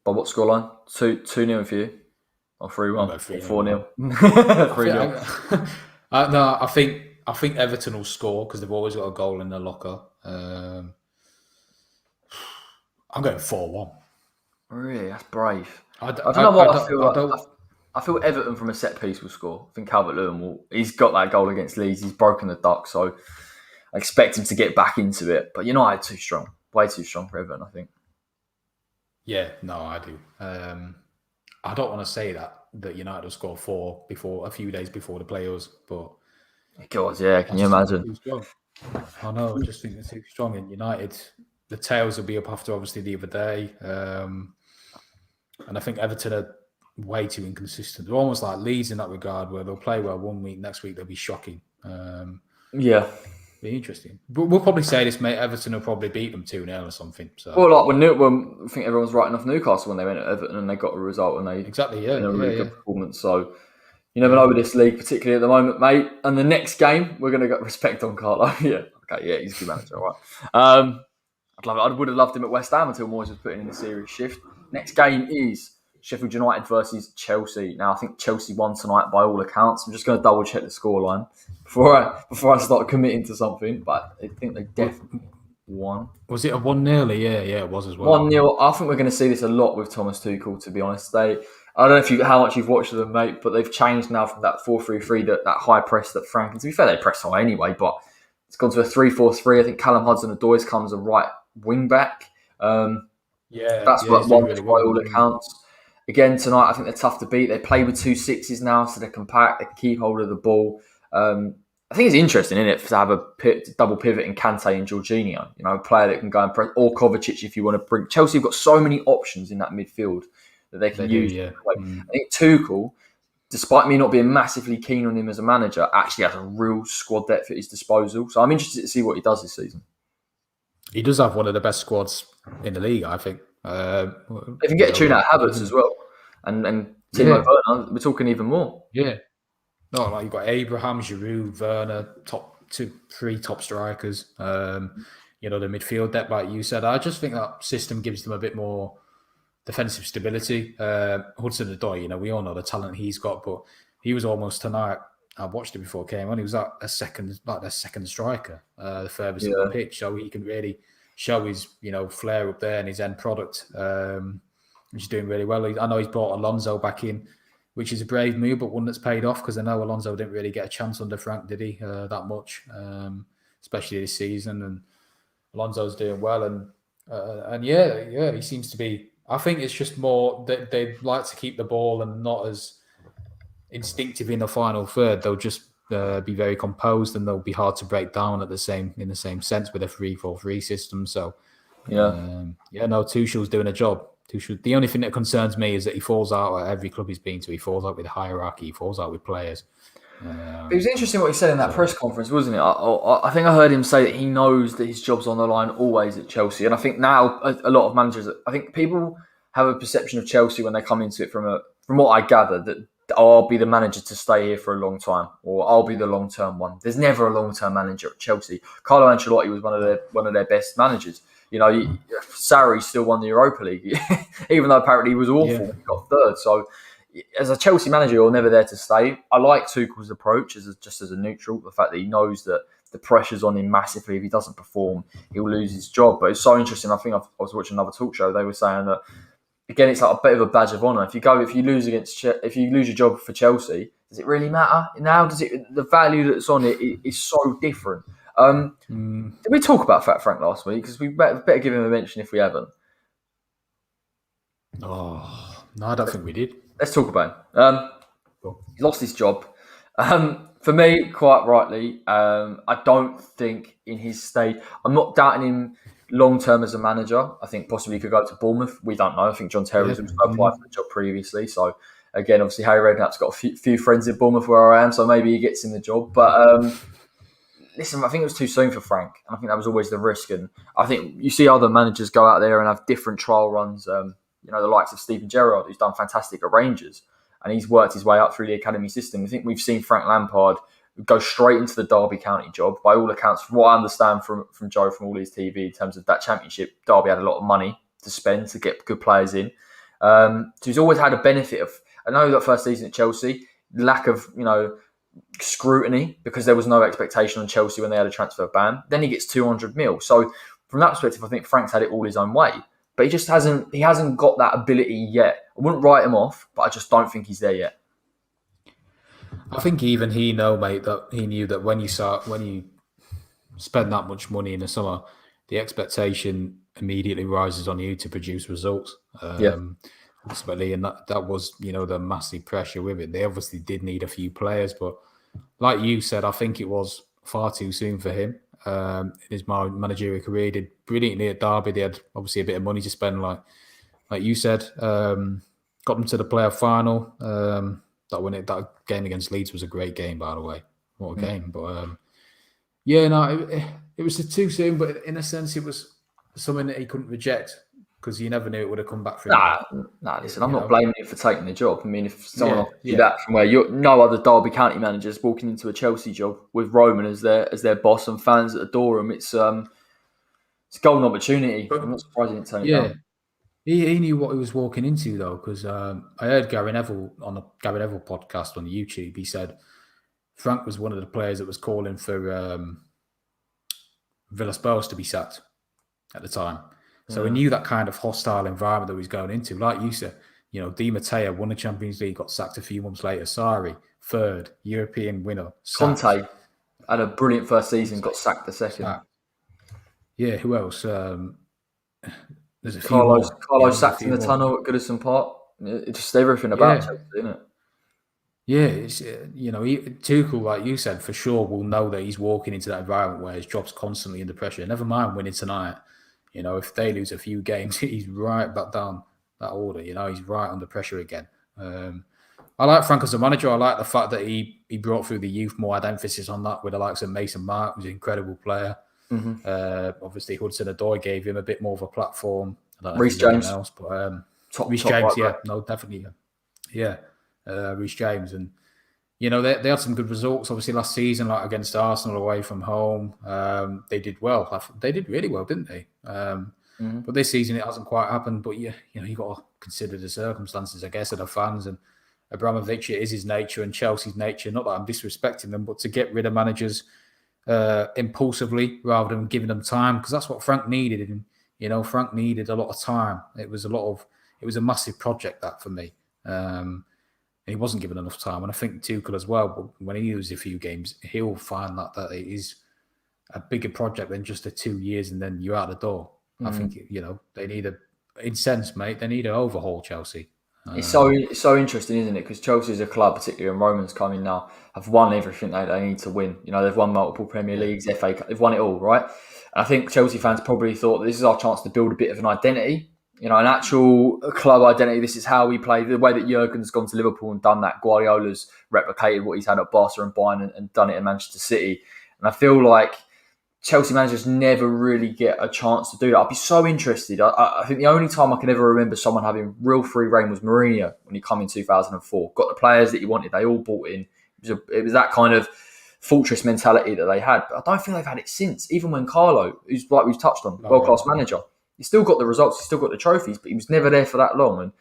By what scoreline? 2-0 for you? Or 3-1? 4-0? 3-0. No, I think Everton will score because they've always got a goal in their locker. I'm going 4-1. Really? That's brave. I don't know what I feel. I feel Everton from a set piece will score. I think Calvert-Lewin he's got that goal against Leeds. He's broken the duck, so I expect him to get back into it. But United too strong. Way too strong for Everton, I think. Yeah, no, I do. I don't want to say that United will score 4 a few days before the playoffs, but God, yeah, can you imagine? I know, I just think they're too strong. And United, the tails will be up after obviously the other day, and I think Everton are way too inconsistent. They're almost like Leeds in that regard, where they'll play well one week, next week they'll be shocking. Yeah. Be interesting. But we'll probably say this, mate. Everton will probably beat them 2-0 or something. So. Well, like when I think everyone's writing off Newcastle when they went to Everton and they got a result and they exactly, a really good performance. So you never know with this league, particularly at the moment, mate. And the next game, we're going to get respect on Carlo. Yeah, okay, yeah, he's a good manager, all right. I'd love it. I would have loved him at West Ham until Moyes was putting in a serious shift. Next game is Sheffield United versus Chelsea. Now, I think Chelsea won tonight by all accounts. I'm just going to double check the scoreline before I start committing to something. But I think they definitely won. Was it a 1-0? Yeah, it was as well. 1-0. I think we're going to see this a lot with Thomas Tuchel, to be honest. I don't know how much you've watched them, mate, but they've changed now from that 4-3-3, that high press that Frank, and to be fair, they press high anyway, but it's gone to a 3-4-3. I think Callum Hudson-Odoi comes a right wing back. That's what won really by all accounts. Again, tonight, I think they're tough to beat. They play with 2 6s now, so they're compact. They can keep hold of the ball. I think it's interesting, isn't it, to have a double pivot in Kante and Jorginho. You know, a player that can go and press, or Kovacic if you want to bring. Chelsea have got so many options in that midfield that they can use. I think Tuchel, despite me not being massively keen on him as a manager, actually has a real squad depth at his disposal. So I'm interested to see what he does this season. He does have one of the best squads in the league, I think. They can get a tune out of Havertz as well. And Timo Werner, we're talking even more. Yeah. No, like you've got Abraham, Giroud, Werner, top 2-3 top strikers. The midfield depth, like you said. I just think that system gives them a bit more defensive stability. Hudson-Odoi, we all know the talent he's got, but he was almost tonight. I watched it before it came on. He was their second striker, the furthest on the pitch, so he can really show his flair up there and his end product, which is doing really well. I know he's brought Alonso back in, which is a brave move, but one that's paid off because I know Alonso didn't really get a chance under Frank, did he? That much, especially this season. And Alonso's doing well, and he seems to be. I think it's just more that they like to keep the ball and not as instinctive in the final third. They'll just be very composed and they'll be hard to break down in the same sense with a 3-4-3 system. So Tuchel's doing a job. The only thing that concerns me is that he falls out at every club he's been to. He falls out with hierarchy. He falls out with players. It was interesting what he said in that press conference, wasn't it? I think I heard him say that he knows that his job's on the line always at Chelsea. And I think now a lot of managers, I think people have a perception of Chelsea when they come into it from what I gather, that I'll be the manager to stay here for a long time, or I'll be the long-term one. There's never a long-term manager at Chelsea. Carlo Ancelotti was one of their best managers. Sarri still won the Europa League, even though apparently he was awful when he got third. So as a Chelsea manager, you're never there to stay. I like Tuchel's approach as a neutral, the fact that he knows that the pressure's on him massively. If he doesn't perform, he'll lose his job. But it's so interesting. I think I was watching another talk show. They were saying that, again, it's like a bit of a badge of honour. If you lose your job for Chelsea, does it really matter? Now, the value that's on it is so different. Did we talk about Fat Frank last week? Because we better give him a mention if we haven't. Oh, no, I don't think we did. Let's talk about him. He lost his job. For me, quite rightly, I don't think in his state, I'm not doubting him long-term as a manager. I think possibly he could go to Bournemouth. We don't know. I think John Terry's also applied for the job previously. So, again, obviously, Harry Redknapp's got a few friends in Bournemouth where I am, so maybe he gets in the job. But listen, I think it was too soon for Frank. And I think that was always the risk. And I think you see other managers go out there and have different trial runs. The likes of Steven Gerrard, who's done fantastic at Rangers. And he's worked his way up through the academy system. I think we've seen Frank Lampard go straight into the Derby County job. By all accounts, from what I understand from Joe, from all his TV, in terms of that championship, Derby had a lot of money to spend to get good players in. So he's always had a benefit of, I know that first season at Chelsea, lack of, scrutiny because there was no expectation on Chelsea when they had a transfer ban. Then he gets 200 mil. So from that perspective, I think Frank's had it all his own way. But he hasn't got that ability yet. I wouldn't write him off, but I just don't think he's there yet. I think even he mate, that he knew that when you spend that much money in the summer, the expectation immediately rises on you to produce results. Ultimately, and that was, the massive pressure with it. They obviously did need a few players, but like you said, I think it was far too soon for him. In his managerial career, he did brilliantly at Derby. They had obviously a bit of money to spend, like you said. got them to the playoff final. That game against Leeds was a great game, by the way. What a game! But it was too soon. But in a sense, it was something that he couldn't reject because you never knew it would have come back for him. Nah. Listen, I'm not blaming you for taking the job. I mean, if someone offers you yeah. that from where you're no other Derby County managers walking into a Chelsea job with Roman as their boss and fans that adore him, it's a golden opportunity. I'm not surprised he didn't turn it down. He knew what he was walking into though, because I heard Gary Neville on the Gary Neville podcast on YouTube. He said Frank was one of the players that was calling for Villas-Boas to be sacked at the time. So he knew that kind of hostile environment that he was going into. Like you said, Di Matteo won the Champions League, got sacked a few months later. Sarri, third European winner. Conte had a brilliant first season, got sacked the second. Yeah, who else? There's a few Carlos sacked in the tunnel at Goodison Park. It's just everything about Chelsea, isn't it? Yeah, it's, Tuchel, like you said, for sure will know that he's walking into that environment where his job's constantly under pressure. Never mind winning tonight. If they lose a few games, he's right back down that order. He's right under pressure again. I like Frank as a manager. I like the fact that he brought through the youth, more had emphasis on that with the likes of Mason Mount, who's an incredible player. Obviously, Hudson-Odoi gave him a bit more of a platform. Reece James. Else, but Reece James, definitely. Yeah. Reece James. And, they had some good results, obviously, last season, like against Arsenal away from home. They did well. They did really well, didn't they? But this season, it hasn't quite happened. But, you got to consider the circumstances, I guess, of the fans. And Abramovich, it is his nature and Chelsea's nature. Not that I'm disrespecting them, but to get rid of managers impulsively rather than giving them time, because that's what Frank needed. And, Frank needed a lot of time. It was a massive project, that, for me. He wasn't given enough time. And I think Tuchel as well, but when he loses a few games, he'll find that it is a bigger project than just the 2 years and then you're out the door. I think, they need they need to overhaul Chelsea. It's so interesting, isn't it? Because Chelsea as a club, particularly when Roman's coming now, have won everything they need to win. They've won multiple Premier Leagues, FA Cup, they've won it all, right? And I think Chelsea fans probably thought this is our chance to build a bit of an identity, an actual club identity. This is how we play. The way that Jurgen's gone to Liverpool and done that, Guardiola's replicated what he's had at Barca and Bayern and done it in Manchester City. And I feel like Chelsea managers never really get a chance to do that. I'd be so interested. I think the only time I can ever remember someone having real free reign was Mourinho when he came in 2004. Got the players that he wanted. They all bought in. It was that kind of fortress mentality that they had. But I don't think they've had it since. Even when Carlo, who's like we've touched on, world-class manager, he still got the results. He still got the trophies, but he was never there for that long. And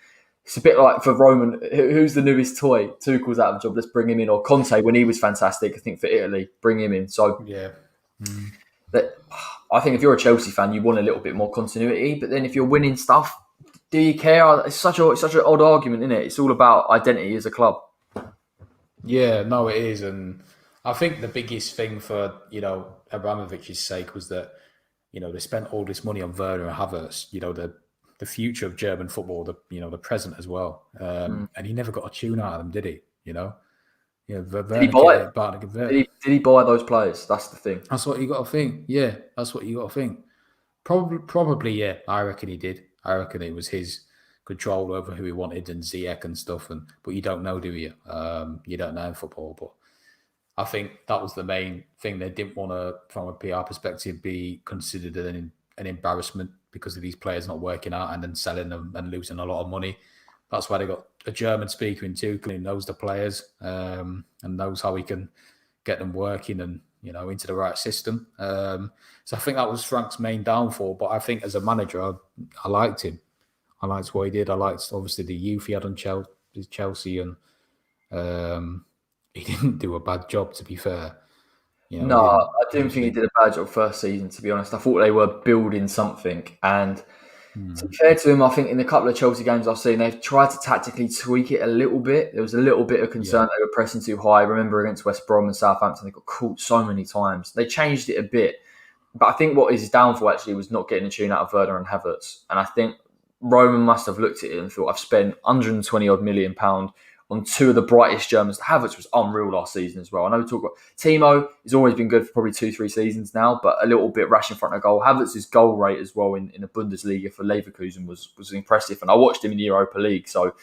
it's a bit like for Roman, who's the newest toy? Tuchel's out of a job. Let's bring him in. Or Conte, when he was fantastic, I think for Italy, bring him in. So yeah. I think if you're a Chelsea fan, you want a little bit more continuity. But then if you're winning stuff, do you care? It's such an odd argument, isn't it? It's all about identity as a club. Yeah, no, it is. And I think the biggest thing for, Abramovich's sake was that, they spent all this money on Werner and Havertz, the future of German football, the present as well. And he never got a tune out of them, did he? Did he buy it? Did he buy those players? That's the thing. That's what you got to think. Yeah, that's what you got to think. Probably, yeah. I reckon he did. I reckon it was his control over who he wanted and Ziyech and stuff. But you don't know, do you? You don't know in football. But I think that was the main thing. They didn't want to, from a PR perspective, be considered an embarrassment because of these players not working out and then selling them and losing a lot of money. That's why they got a German speaker in Tuchel who knows the players and knows how he can get them working and, into the right system. So I think that was Frank's main downfall. But I think as a manager, I liked him. I liked what he did. I liked, obviously, the youth he had on Chelsea. And he didn't do a bad job, to be fair. I didn't think he did a bad job first season, to be honest. I thought they were building something. And to be fair to him, I think in the couple of Chelsea games I've seen, they've tried to tactically tweak it a little bit. There was a little bit of concern they were pressing too high. I remember against West Brom and Southampton, they got caught so many times. They changed it a bit. But I think what is his downfall actually was not getting a tune out of Werner and Havertz. And I think Roman must have looked at it and thought, I've spent £120 million on two of the brightest Germans. Havertz was unreal last season as well. I know we talk about Timo has always been good for probably 2-3 seasons now, but a little bit rash in front of goal. Havertz's goal rate as well in the Bundesliga for Leverkusen was impressive. And I watched him in the Europa League. So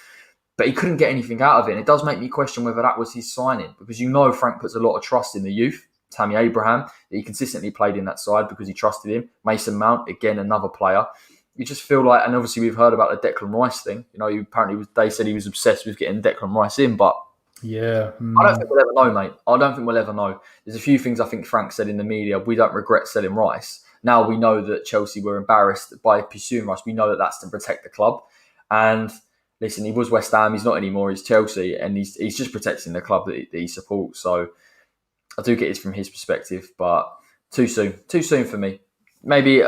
but he couldn't get anything out of it. And it does make me question whether that was his signing, because Frank puts a lot of trust in the youth. Tammy Abraham, that he consistently played in that side because he trusted him. Mason Mount, again, another player. You just feel like, and obviously we've heard about the Declan Rice thing. They said he was obsessed with getting Declan Rice in, but yeah, I don't think we'll ever know, mate. I don't think we'll ever know. There's a few things I think Frank said in the media. We don't regret selling Rice. Now we know that Chelsea were embarrassed by pursuing Rice. We know that that's to protect the club. And listen, he was West Ham. He's not anymore. He's Chelsea, and he's just protecting the club that he supports. So I do get it from his perspective, but too soon for me. Maybe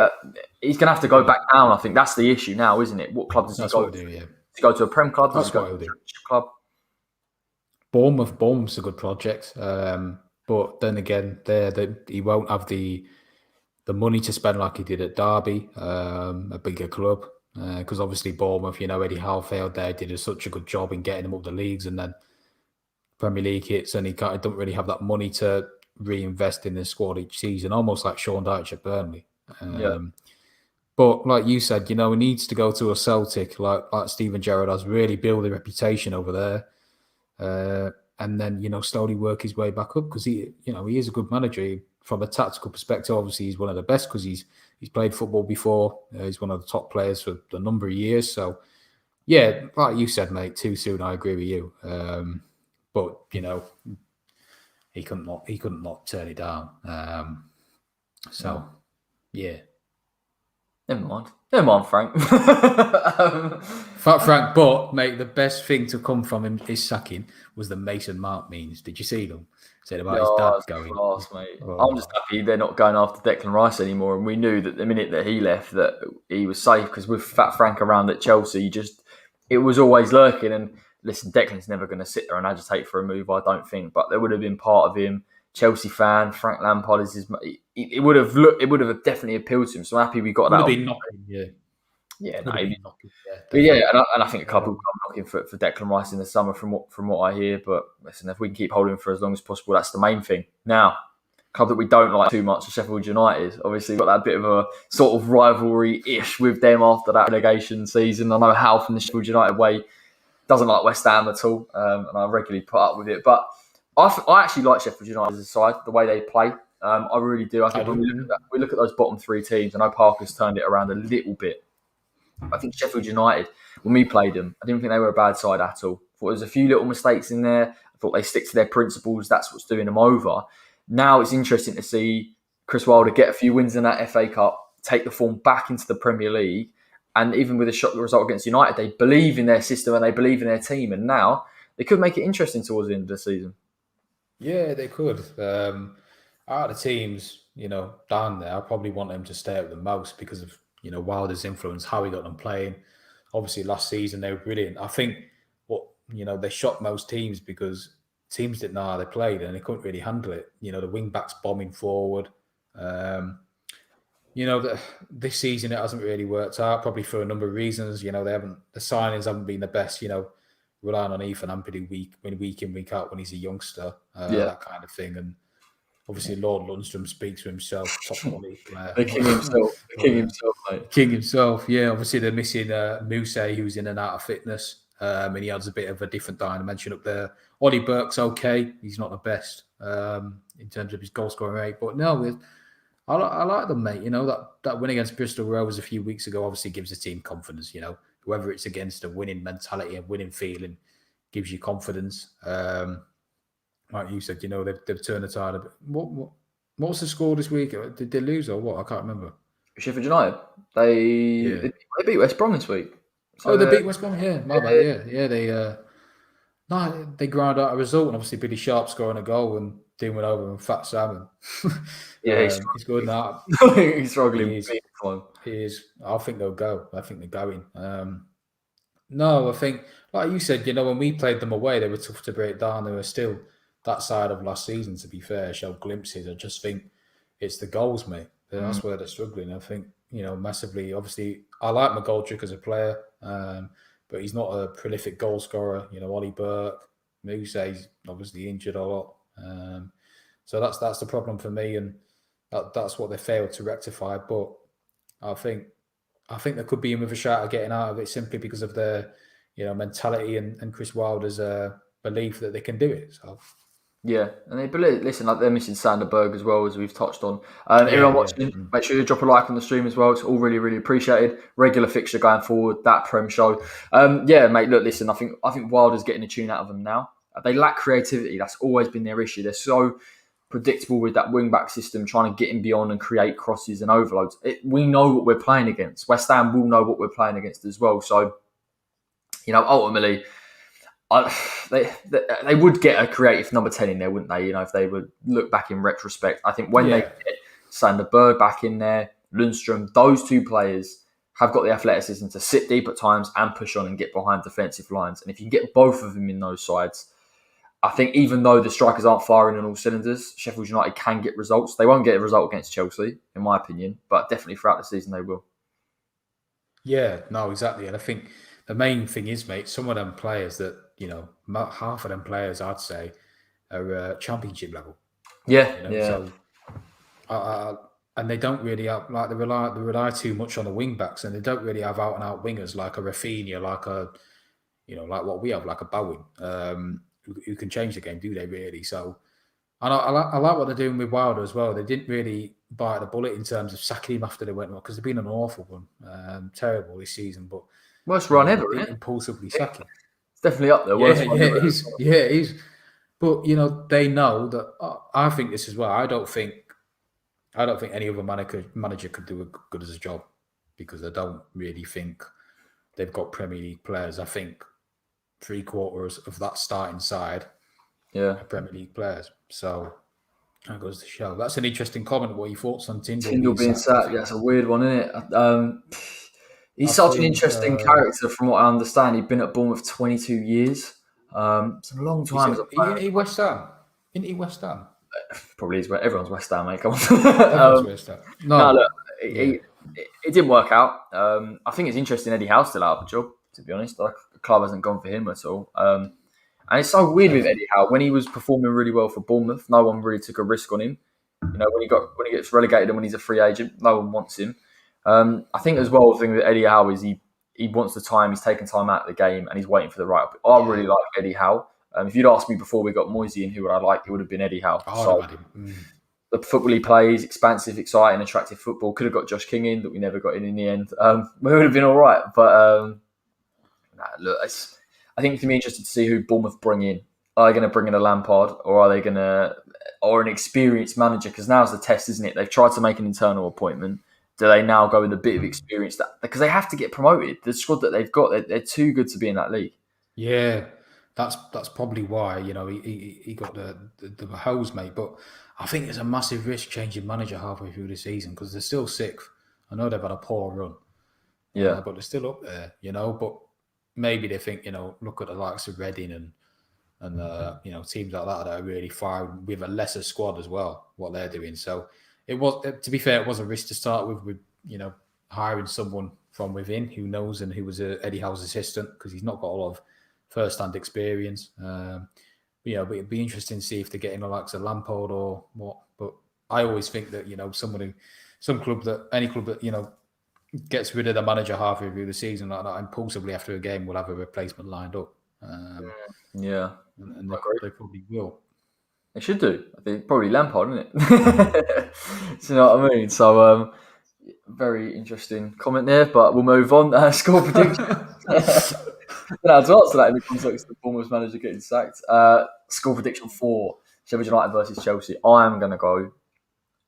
he's going to have to go back down. I think that's the issue now, isn't it? What club does he go to? Does he go to a Prem club? Does he go to a Championship club? Bournemouth's a good project, but then again, he won't have the money to spend like he did at Derby, a bigger club, because obviously Bournemouth, Eddie Howe failed there, did such a good job in getting him up the leagues, and then Premier League hits, and he don't really have that money to reinvest in the squad each season, almost like Sean Dyche at Burnley. But like you said, he needs to go to a Celtic like Steven Gerrard has, really build a reputation over there, and then slowly work his way back up, because he is a good manager. From a tactical perspective, obviously he's one of the best because he's played football before. He's one of the top players for a number of years. So yeah, like you said, mate, too soon. I agree with you. But he couldn't not turn it down. So yeah. Never mind, Frank. Frank, but mate, the best thing to come from his sacking was the Mason Mount memes. Did you see them? Said about his dad going. Class, mate. I'm just happy they're not going after Declan Rice anymore. And we knew that the minute that he left, that he was safe, because with Fat Frank around at Chelsea, it was always lurking. And listen, Declan's never going to sit there and agitate for a move, I don't think. But there would have been part of him, Chelsea fan, Frank Lampard is his. It would have definitely appealed to him. So I'm happy we got that. Would have been knocking, yeah. Yeah, and I think a couple come knocking for Declan Rice in the summer from what I hear. But listen, if we can keep holding for as long as possible, that's the main thing. Now, a club that we don't like too much is Sheffield United. Obviously, got that bit of a sort of rivalry-ish with them after that relegation season. I know Hal from the Sheffield United way doesn't like West Ham at all, and I regularly put up with it. But I actually like Sheffield United as a side, the way they play. I really do. I think when we look at those bottom three teams, I know Parker's turned it around a little bit. I think Sheffield United, when we played them, I didn't think they were a bad side at all. I thought there was a few little mistakes in there. I thought they stick to their principles. That's what's doing them over. Now it's interesting to see Chris Wilder get a few wins in that FA Cup, take the form back into the Premier League. And even with a shocking result against United, they believe in their system and they believe in their team. And now they could make it interesting towards the end of the season. Yeah, they could. Out of the teams, down there, I probably want them to stay up the most because of Wilder's influence, how he got them playing. Obviously, last season they were brilliant. I think they shocked most teams because teams didn't know how they played and they couldn't really handle it. The wing backs bombing forward. This season it hasn't really worked out, probably for a number of reasons. The signings haven't been the best. Relying on Ethan Ampadu week in, week out when he's a youngster, that kind of thing. And obviously, Lord Lundstrom speaks for himself. Top quality player. The king himself, mate. King himself, yeah. Obviously, they're missing Muse, who's in and out of fitness. And he has a bit of a different dimension up there. Ollie Burke's okay. He's not the best in terms of his goal scoring rate. But no, I like them, mate. That win against Bristol Rovers a few weeks ago obviously gives the team confidence. Whoever it's against, a winning mentality, a winning feeling gives you confidence. Like you said, they've turned the tide a bit. What was the score this week? Did they lose or what? I can't remember. Sheffield United. They beat West Brom this week. So they beat West Brom. Yeah, my bad. Yeah. They ground out a result, and obviously Billy Sharp scoring a goal and Dean went over and Fat Salmon. He's good now. He's struggling. He is. I think they'll go. I think they're going. No, I think, like you said, when we played them away, they were tough to break down. They were still that side of last season, to be fair, showed glimpses. I just think it's the goals, mate. That's where they're struggling. I think, massively. Obviously, I like McGoldrick as a player, but he's not a prolific goal scorer. Ollie Burke, Muse's obviously injured a lot. So that's the problem for me, and that's what they failed to rectify. But I think they could be in with a shot at getting out of it simply because of their mentality and Chris Wilder's belief that they can do it. So Yeah, and they believe. Listen, like they're missing Sanderberg as well, as we've touched on. Everyone watching, make sure you drop a like on the stream as well. It's all really, really appreciated. Regular fixture going forward. That Prem show. Yeah, mate. Look, listen. I think Wilder's getting a tune out of them now. They lack creativity. That's always been their issue. They're so predictable with that wing back system, trying to get in beyond and create crosses and overloads. We know what we're playing against. West Ham will know what we're playing against as well. So, ultimately. They would get a creative number 10 in there, wouldn't they? If they would look back in retrospect. I think when they get Sander Berg back in there, Lundstrom, those two players have got the athleticism to sit deep at times and push on and get behind defensive lines. And if you get both of them in those sides, I think even though the strikers aren't firing on all cylinders, Sheffield United can get results. They won't get a result against Chelsea, in my opinion, but definitely throughout the season they will. Yeah, no, exactly. And I think the main thing is, mate, some of them players that, half of them players, I'd say, are championship level. Yeah. So, and they don't really have, like, they rely too much on the wing backs, and they don't really have out and out wingers like a Rafinha, like like what we have, like a Bowen, who can change the game, do they really? So, and I like what they're doing with Wilder as well. They didn't really bite the bullet in terms of sacking him after they went because they've been an awful one, terrible this season, but worst run ever, isn't it? Impulsively sack him. It's definitely up there. It is. But they know that. I think this as well. I don't think any other manager could do as good as a job, because I don't really think they've got Premier League players. I think 3/4 of that starting side, are Premier League players. So that goes to show. That's an interesting comment. What are your thoughts on Tyndall being sacked? Yeah, it's a weird one, isn't it? He's such an interesting character, from what I understand. He'd been at Bournemouth 22 years. It's a long time. Isn't he West Ham? Isn't he West Ham? Probably is. Everyone's West Ham, mate. Come on. Everyone's West Ham. No, look, it didn't work out. I think it's interesting Eddie Howe's still out of a job, to be honest. Like, the club hasn't gone for him at all. And it's so weird with Eddie Howe. When he was performing really well for Bournemouth, no one really took a risk on him. When he gets relegated and when he's a free agent, no one wants him. I think as well, the thing with Eddie Howe is he wants the time. He's taking time out of the game and he's waiting for the right. I really like Eddie Howe. If you'd asked me before we got Moyes in who would I like, it would have been Eddie Howe. The football he plays, expansive, exciting, attractive football. Could have got Josh King in, but we never got in the end. We would have been all right. But look, I think it's going to be interesting to see who Bournemouth bring in. Are they going to bring in a Lampard, or are they going to, or an experienced manager? Because now's the test, isn't it? They've tried to make an internal appointment. Do they now go with a bit of experience? Because they have to get promoted. The squad that they've got, they're too good to be in that league. Yeah, that's probably why he got the hose, mate. But I think it's a massive risk changing manager halfway through the season, because they're still sixth. I know they've had a poor run, but they're still up there, But maybe they think, look at the likes of Reading and teams like that are really firing with a lesser squad as well, what they're doing. So it was, to be fair, it was a risk to start with hiring someone from within who knows and who was Eddie Howe's assistant, because he's not got a lot of first-hand experience. But it'd be interesting to see if they're getting the likes of Lampard or what. But I always think that any club that gets rid of the manager halfway through the season like that, impulsively after a game, will have a replacement lined up. And they probably will. They should do. I think probably Lampard, isn't it? Do you know what I mean? So, very interesting comment there, but we'll move on. Score prediction. To answer that in the context of the Bournemouth manager getting sacked. Score prediction for Sheffield United versus Chelsea. I am going to go,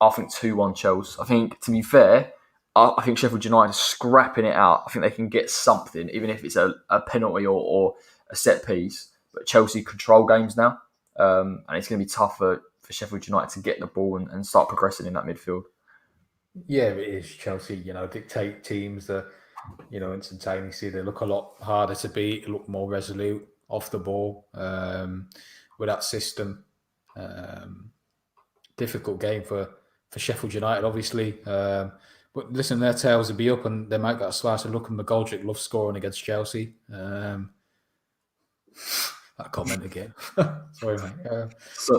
I think 2-1 Chelsea. I think, to be fair, I think Sheffield United is scrapping it out. I think they can get something, even if it's a penalty or a set piece. But Chelsea control games now. And it's going to be tough for Sheffield United to get the ball and start progressing in that midfield. Yeah, it is. Chelsea, dictate teams that, instantaneously. They look a lot harder to beat, look more resolute off the ball with that system. Difficult game for Sheffield United, obviously. But listen, their tails will be up and they might get a slice of luck, and McGoldrick loves scoring against Chelsea. That comment again. Sorry, mate.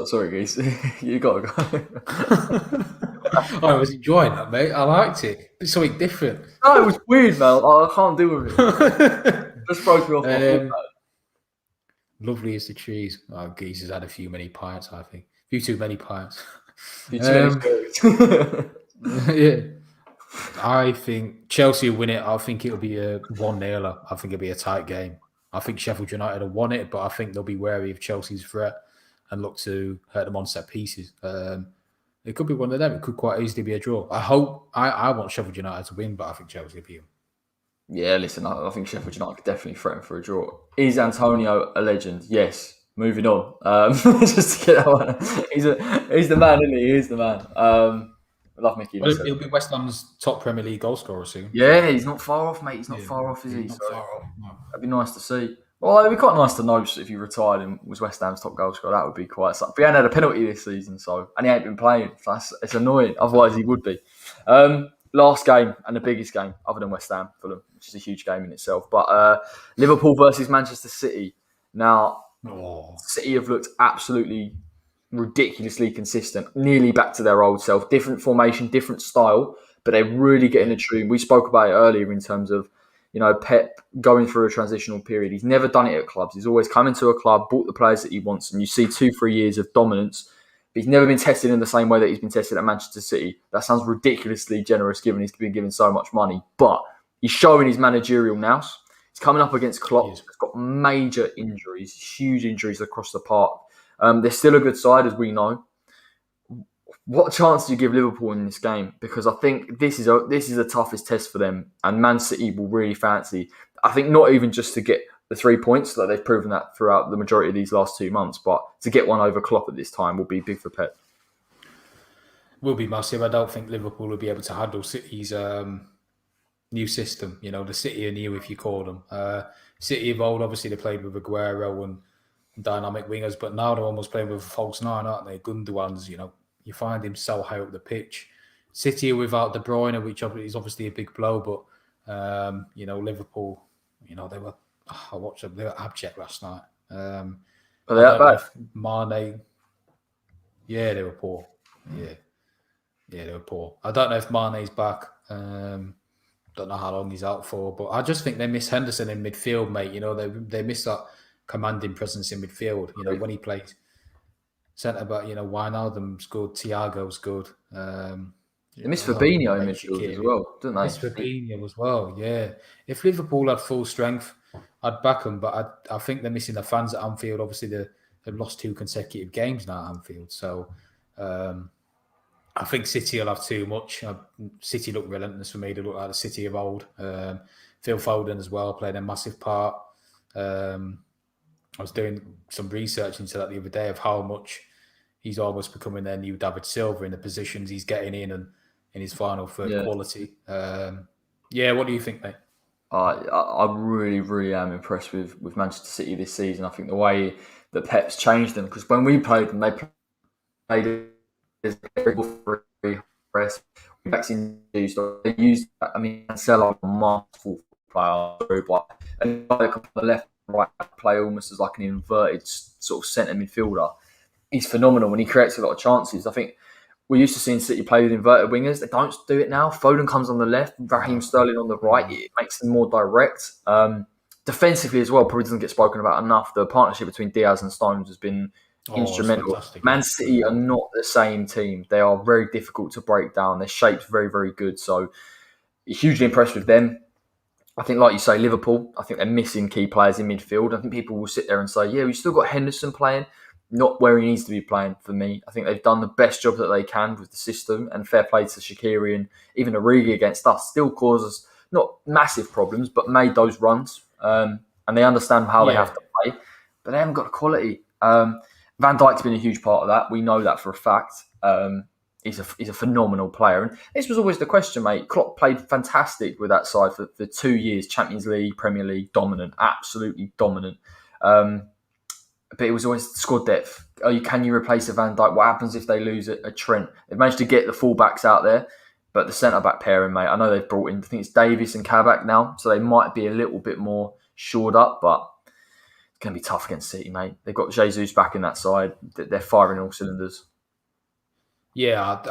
Sorry, guys. You got to go. I was enjoying that, mate. I liked it. It's something different. No, it was weird, man. I can't deal with it. Just broke me off my foot. Lovely as the trees. Oh, Geezer's had a few many pints, I think. A few too many pints. Too many stories. Yeah. I think Chelsea will win it. I think it'll be a 1-0. I think it'll be a tight game. I think Sheffield United will won it, but I think they'll be wary of Chelsea's threat and look to hurt them on set pieces. It could be one of them. It could quite easily be a draw. I want Sheffield United to win, but I think Chelsea will beat them. Yeah, listen, I think Sheffield United could definitely threaten for a draw. Is Antonio a legend? Yes. Moving on. Just to get that one. He's the man, isn't he? He's the man. I love Mickey. Well, he'll be West Ham's top Premier League goal scorer soon. Yeah, he's not far off, mate. He's not far off, is he? So that'd be nice to see. Well, it'd be quite nice to know if he retired and was West Ham's top goal scorer. That would be quite something. But he hadn't had a penalty this season, and he ain't been playing. So it's annoying. Otherwise, he would be. Last game and the biggest game, other than West Ham, Fulham, which is a huge game in itself. But Liverpool versus Manchester City. Now, City have looked absolutely ridiculously consistent, nearly back to their old self. Different formation, different style, but they're really getting a tune. We spoke about it earlier in terms of, Pep going through a transitional period. He's never done it at clubs. He's always come into a club, bought the players that he wants, and you see 2-3 years of dominance. But he's never been tested in the same way that he's been tested at Manchester City. That sounds ridiculously generous given he's been given so much money. But he's showing his managerial nous. He's coming up against Klopp. He's got major injuries, huge injuries across the park. They're still a good side, as we know. What chance do you give Liverpool in this game? Because I think this is the toughest test for them, and Man City will really fancy. I think not even just to get the 3 points, that they've proven that throughout the majority of these last 2 months, but to get one over Klopp at this time will be big for Pep. Will be massive. I don't think Liverpool will be able to handle City's new system. The City are new, if you call them. City of old, obviously they played with Aguero and dynamic wingers, but now they're almost playing with a false nine, aren't they? Gundogan's, you find him so high up the pitch. City are without De Bruyne, which is obviously a big blow, but Liverpool, they were. I watched them. They were abject last night. Are they that bad? Mane. Yeah, they were poor. Yeah, they were poor. I don't know if Mane's back. Don't know how long he's out for, but I just think they miss Henderson in midfield, mate. They miss that commanding presence in midfield. When he plays centre back, Wijnaldum's good, Thiago's good. They miss Fabinho in midfield as well, don't they? Miss Fabinho as well, yeah. If Liverpool had full strength, I'd back them, but I think they're missing the fans at Anfield. Obviously, they've lost 2 consecutive games now at Anfield, so I think City will have too much. City look relentless for me. They look like the City of old. Phil Foden as well played a massive part. I was doing some research into that the other day of how much he's almost becoming their new David Silva in the positions he's getting in and in his final third quality. What do you think, mate? I really, really am impressed with Manchester City this season. I think the way that Pep's changed them, because when we played them, they played as a very free press. They used, Cancelo, a masterful player, but and on the left and right play almost as like an inverted sort of centre midfielder. He's phenomenal when he creates a lot of chances. I think we're used to seeing City play with inverted wingers. They don't do it now. Foden comes on the left, Raheem Sterling on the right. It makes them more direct. Defensively as well, probably doesn't get spoken about enough. The partnership between Diaz and Stones has been instrumental. Man City are not the same team. They are very difficult to break down. Their shape's very, very good. So hugely impressed with them. I think, like you say, Liverpool, I think they're missing key players in midfield. I think people will sit there and say, we've still got Henderson playing. Not where he needs to be playing for me. I think they've done the best job that they can with the system, and fair play to Shaqiri and even Origi against us still causes not massive problems, but made those runs. And they understand how they have to play, but they haven't got the quality. Van Dijk's been a huge part of that. We know that for a fact. He's a phenomenal player. And this was always the question, mate. Klopp played fantastic with that side for 2 years. Champions League, Premier League, dominant, absolutely dominant. But it was always squad depth. Can you replace a Van Dijk? What happens if they lose a Trent? They've managed to get the fullbacks out there, but the centre-back pairing, mate, I know they've brought in, I think it's Davies and Kabak now, so they might be a little bit more shored up, but it's going to be tough against City, mate. They've got Jesus back in that side. They're firing all cylinders. Yeah,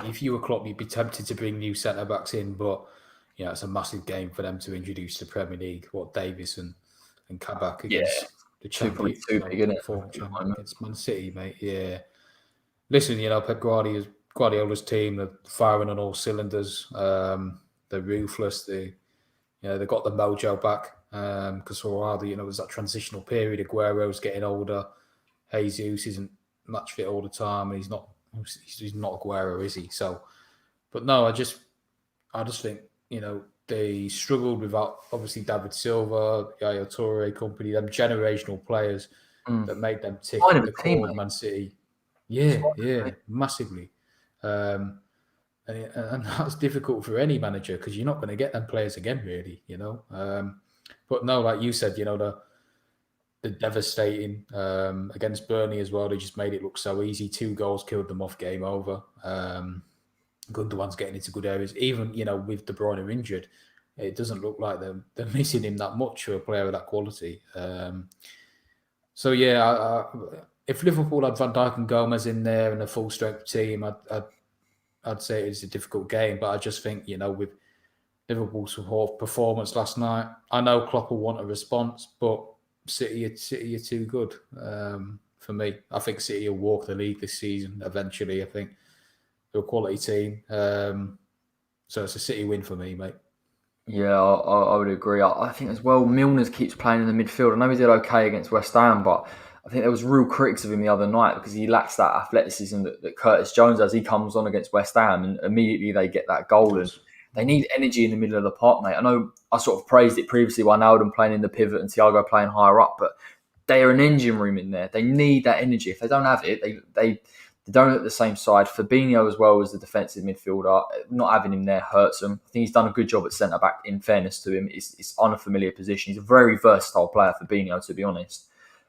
if you were Klopp, you'd be tempted to bring new centre-backs in, but it's a massive game for them to introduce the Premier League. What Davis and Kabak Yeah, against the probably champion, too big, isn't it? former champion against Man City, mate. Yeah. Listen, Pep Guardiola's team, they're firing on all cylinders. They're ruthless. They got the mojo back. Because for a while, there's that transitional period. Aguero's getting older. Jesus isn't match fit all the time, and he's not Aguero, is he? So, but no, I just think they struggled without obviously David Silva, Yaya Toure company, them generational players that made them tick at the core of Man City. Yeah, massively. And that's difficult for any manager because you're not going to get them players again, really. But no, like you said, the devastating against Burnley as well. They just made it look so easy. 2 goals killed them off, game over. Gundogan's getting into good areas. Even, with De Bruyne injured, it doesn't look like they're missing him that much for a player of that quality. So, yeah, if Liverpool had Van Dijk and Gomez in there and a full-strength team, I'd say it's a difficult game. But I just think, with Liverpool's performance last night, I know Klopp will want a response, but City are too good for me. I think City will walk the league this season eventually. I think they're a quality team. So it's a City win for me, mate. Yeah, I would agree. I think as well, Milner keeps playing in the midfield. I know he did okay against West Ham, but I think there was real critics of him the other night because he lacks that athleticism that Curtis Jones has. He comes on against West Ham and immediately they get that goal. And they need energy in the middle of the park, mate. I know I sort of praised it previously, Wijnaldum playing in the pivot and Thiago playing higher up, but they're an engine room in there. They need that energy. If they don't have it, they don't at the same side. Fabinho as well as the defensive midfielder, not having him there hurts them. I think he's done a good job at centre-back, in fairness to him. It's unfamiliar position. He's a very versatile player, Fabinho, to be honest.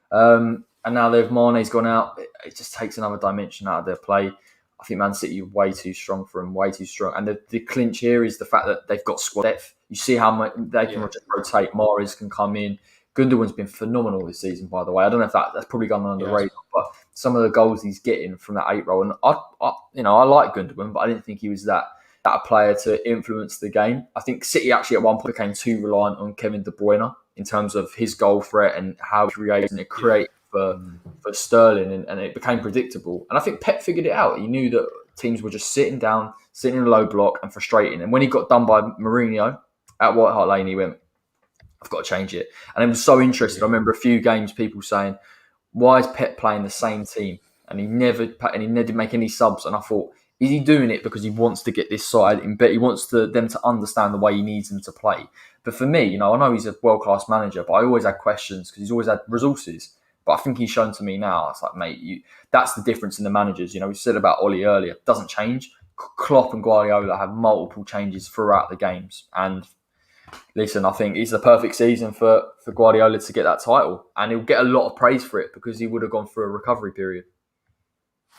And now Mane's gone out. It just takes another dimension out of their play. I think Man City are way too strong for him, way too strong. And the clinch here is the fact that they've got squad depth. You see how much they can rotate. Mahrez can come in. Gundogan's been phenomenal this season, by the way. I don't know if that's probably gone under the radar, but some of the goals he's getting from that 8 row, and I like Gundogan, but I didn't think he was that player to influence the game. I think City actually at one point became too reliant on Kevin De Bruyne in terms of his goal threat and how he created for Sterling, and it became predictable. And I think Pep figured it out. He knew that teams were just sitting in a low block and frustrating. And when he got done by Mourinho at White Hart Lane, he went, I've got to change it. And it was so interesting. I remember a few games people saying, why is Pep playing the same team? And he never did make any subs. And I thought, is he doing it because he wants to get this side in bet? He wants them to understand the way he needs them to play. But for me, I know he's a world-class manager, but I always had questions because he's always had resources. But I think he's shown to me now, it's like, mate, that's the difference in the managers. We said about Oli earlier, it doesn't change. Klopp and Guardiola have multiple changes throughout the games. And listen, I think it's the perfect season for Guardiola to get that title. And he'll get a lot of praise for it because he would have gone through a recovery period.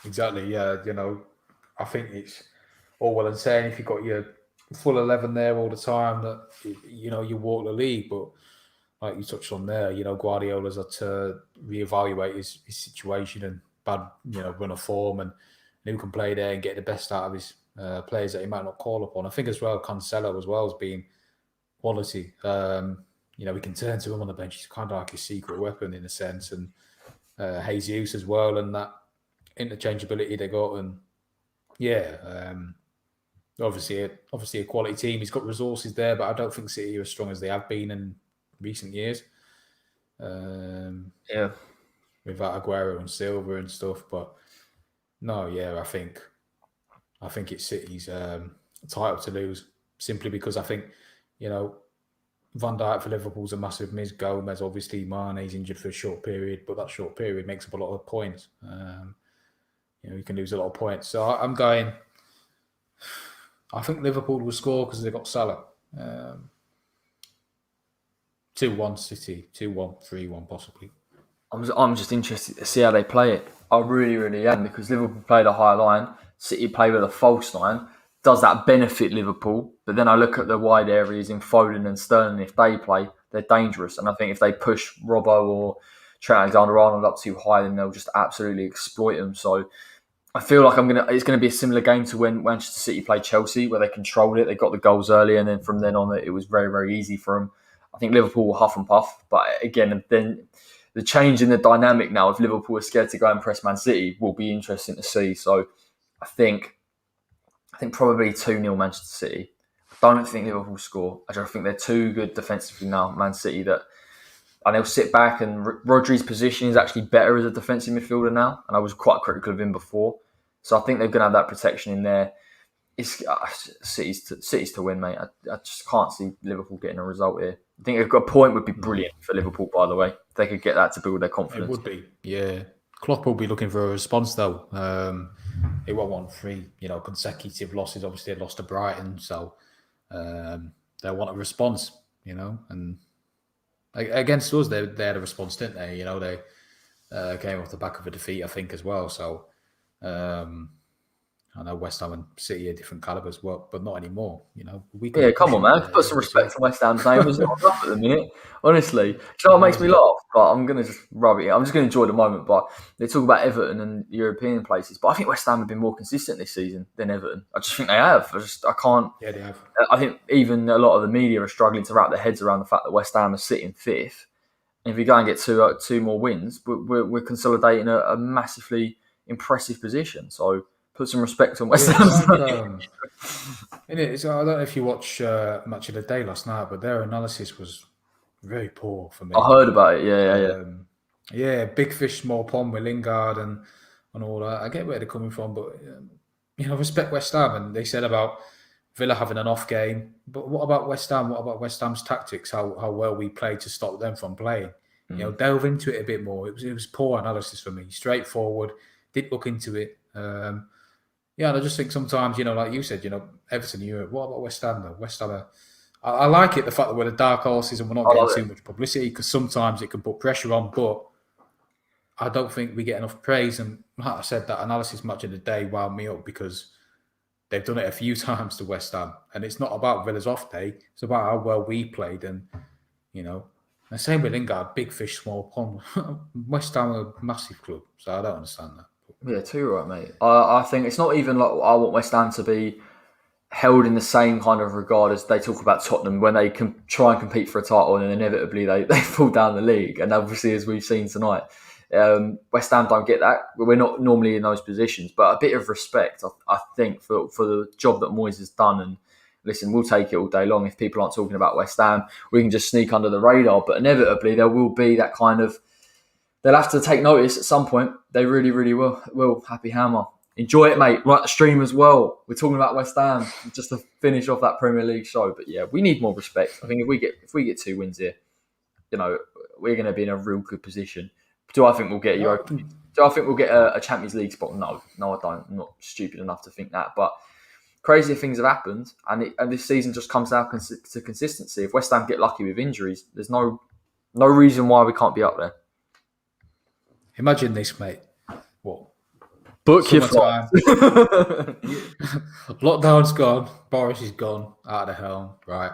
Exactly, yeah. I think it's all well and saying if you've got your full 11 there all the time that, you walk the league. But like you touched on there, Guardiola's had to reevaluate his situation and bad, run of form and who can play there and get the best out of his players that he might not call upon. I think as well, Cancelo as well as being quality. We can turn to him on the bench. He's kind of like his secret weapon in a sense. And Jesus as well and that interchangeability they got. And obviously a quality team. He's got resources there, but I don't think City are as strong as they have been in recent years. Without Aguero and Silva and stuff. But no, I think it's City's title to lose simply because I think, Van Dijk for Liverpool's a massive miss. Gomez, obviously, Mane's injured for a short period, but that short period makes up a lot of points. You can lose a lot of points. So I'm going, I think Liverpool will score because they've got Salah. 2-1 City, 2-1, 3-1 possibly. I'm just interested to see how they play it. I really, really am, because Liverpool played a high line, City play with a false line. Does that benefit Liverpool? But then I look at the wide areas in Foden and Sterling. If they play, they're dangerous. And I think if they push Robbo or Trent Alexander-Arnold up too high, then they'll just absolutely exploit them. So I feel like it's gonna be a similar game to when Manchester City played Chelsea, where they controlled it, they got the goals early, and then from then on, it was very, very easy for them. I think Liverpool were huff and puff, but again, then the change in the dynamic now, if Liverpool are scared to go and press Man City, will be interesting to see. So I think probably 2-0 Manchester City. I don't think Liverpool score. I think they're too good defensively now, Man City, and they'll sit back, and Rodri's position is actually better as a defensive midfielder now, and I was quite critical of him before. So I think they're going to have that protection in there. It's City's to win, mate. I just can't see Liverpool getting a result here. I think a point would be brilliant for Liverpool, by the way. If they could get that to build their confidence. It would be, yeah. Klopp will be looking for a response, though. He won't want 3, consecutive losses. Obviously, they lost to Brighton, so they'll want a response, and against us, they had a response, didn't they? They came off the back of a defeat, I think, as well. So I know West Ham and City are different calibers, but not anymore. Come on, man. Put some respect on West Ham's name. It's not enough at the minute, honestly. Do you know what makes me laugh? But I'm going to just rub it. I'm just going to enjoy the moment. But they talk about Everton and European places. But I think West Ham have been more consistent this season than Everton. I just think they have. I can't. Yeah, they have. I think even a lot of the media are struggling to wrap their heads around the fact that West Ham are sitting 5th. And if you go and get two more wins, we're consolidating a massively impressive position. So put some respect on West Ham's name. I don't know if you watch Match of the Day last night, but their analysis was very poor for me. I heard about it. Yeah, big fish, small pond with Lingard and all that. I get where they're coming from, but respect West Ham. And they said about Villa having an off game, but what about West Ham? What about West Ham's tactics? How well we played to stop them from playing? Delve into it a bit more. It was poor analysis for me. Straightforward. Did look into it. And I just think sometimes, like you said, Everton, Europe. What about West Ham, though? West Ham, I like it, the fact that we're the dark horses and we're not getting too much publicity, because sometimes it can put pressure on, but I don't think we get enough praise. And like I said, that analysis Match of the Day wound me up, because they've done it a few times to West Ham. And it's not about Villa's off day. It's about how well we played. And, the same with Lingard, big fish, small pond. West Ham are a massive club, so I don't understand that. Yeah, too right, mate. I think it's not even like I want West Ham to be held in the same kind of regard as they talk about Tottenham when they can try and compete for a title and inevitably they fall down the league. And obviously, as we've seen tonight, West Ham don't get that. We're not normally in those positions, but a bit of respect, I think, for the job that Moyes has done. And listen, we'll take it all day long. If people aren't talking about West Ham, we can just sneak under the radar. But inevitably, there will be that kind of... They'll have to take notice at some point. They really, really will. Happy Hammer. Enjoy it, mate. Like the stream as well. We're talking about West Ham just to finish off that Premier League show. But yeah, we need more respect. I think if we get 2 wins here, we're going to be in a real good position. Do I think we'll get Europa? Do I think we'll get a Champions League spot? No, I don't. I'm not stupid enough to think that. But crazier things have happened, and this season just comes down to consistency. If West Ham get lucky with injuries, there's no reason why we can't be up there. Imagine this, mate. What? Book your flight. Lockdown's gone. Boris is gone out of the helm. Right.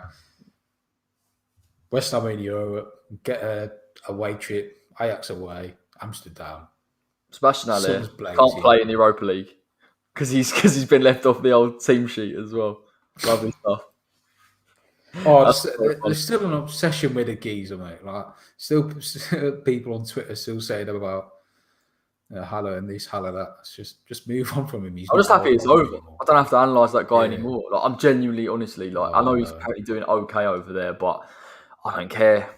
West Ham in Europe. Get a away trip. Ajax away. Amsterdam. Sebastian Haller can't play in the Europa League because he's been left off the old team sheet as well. Lovely stuff. There's still an obsession with the geezer, mate. Like, still people on Twitter still saying about Haller and this, Haller that. It's just move on from him. I'm just happy it's over. Anymore. I don't have to analyse that guy anymore. Like, I'm genuinely, honestly, I know he's apparently doing okay over there, but I don't care.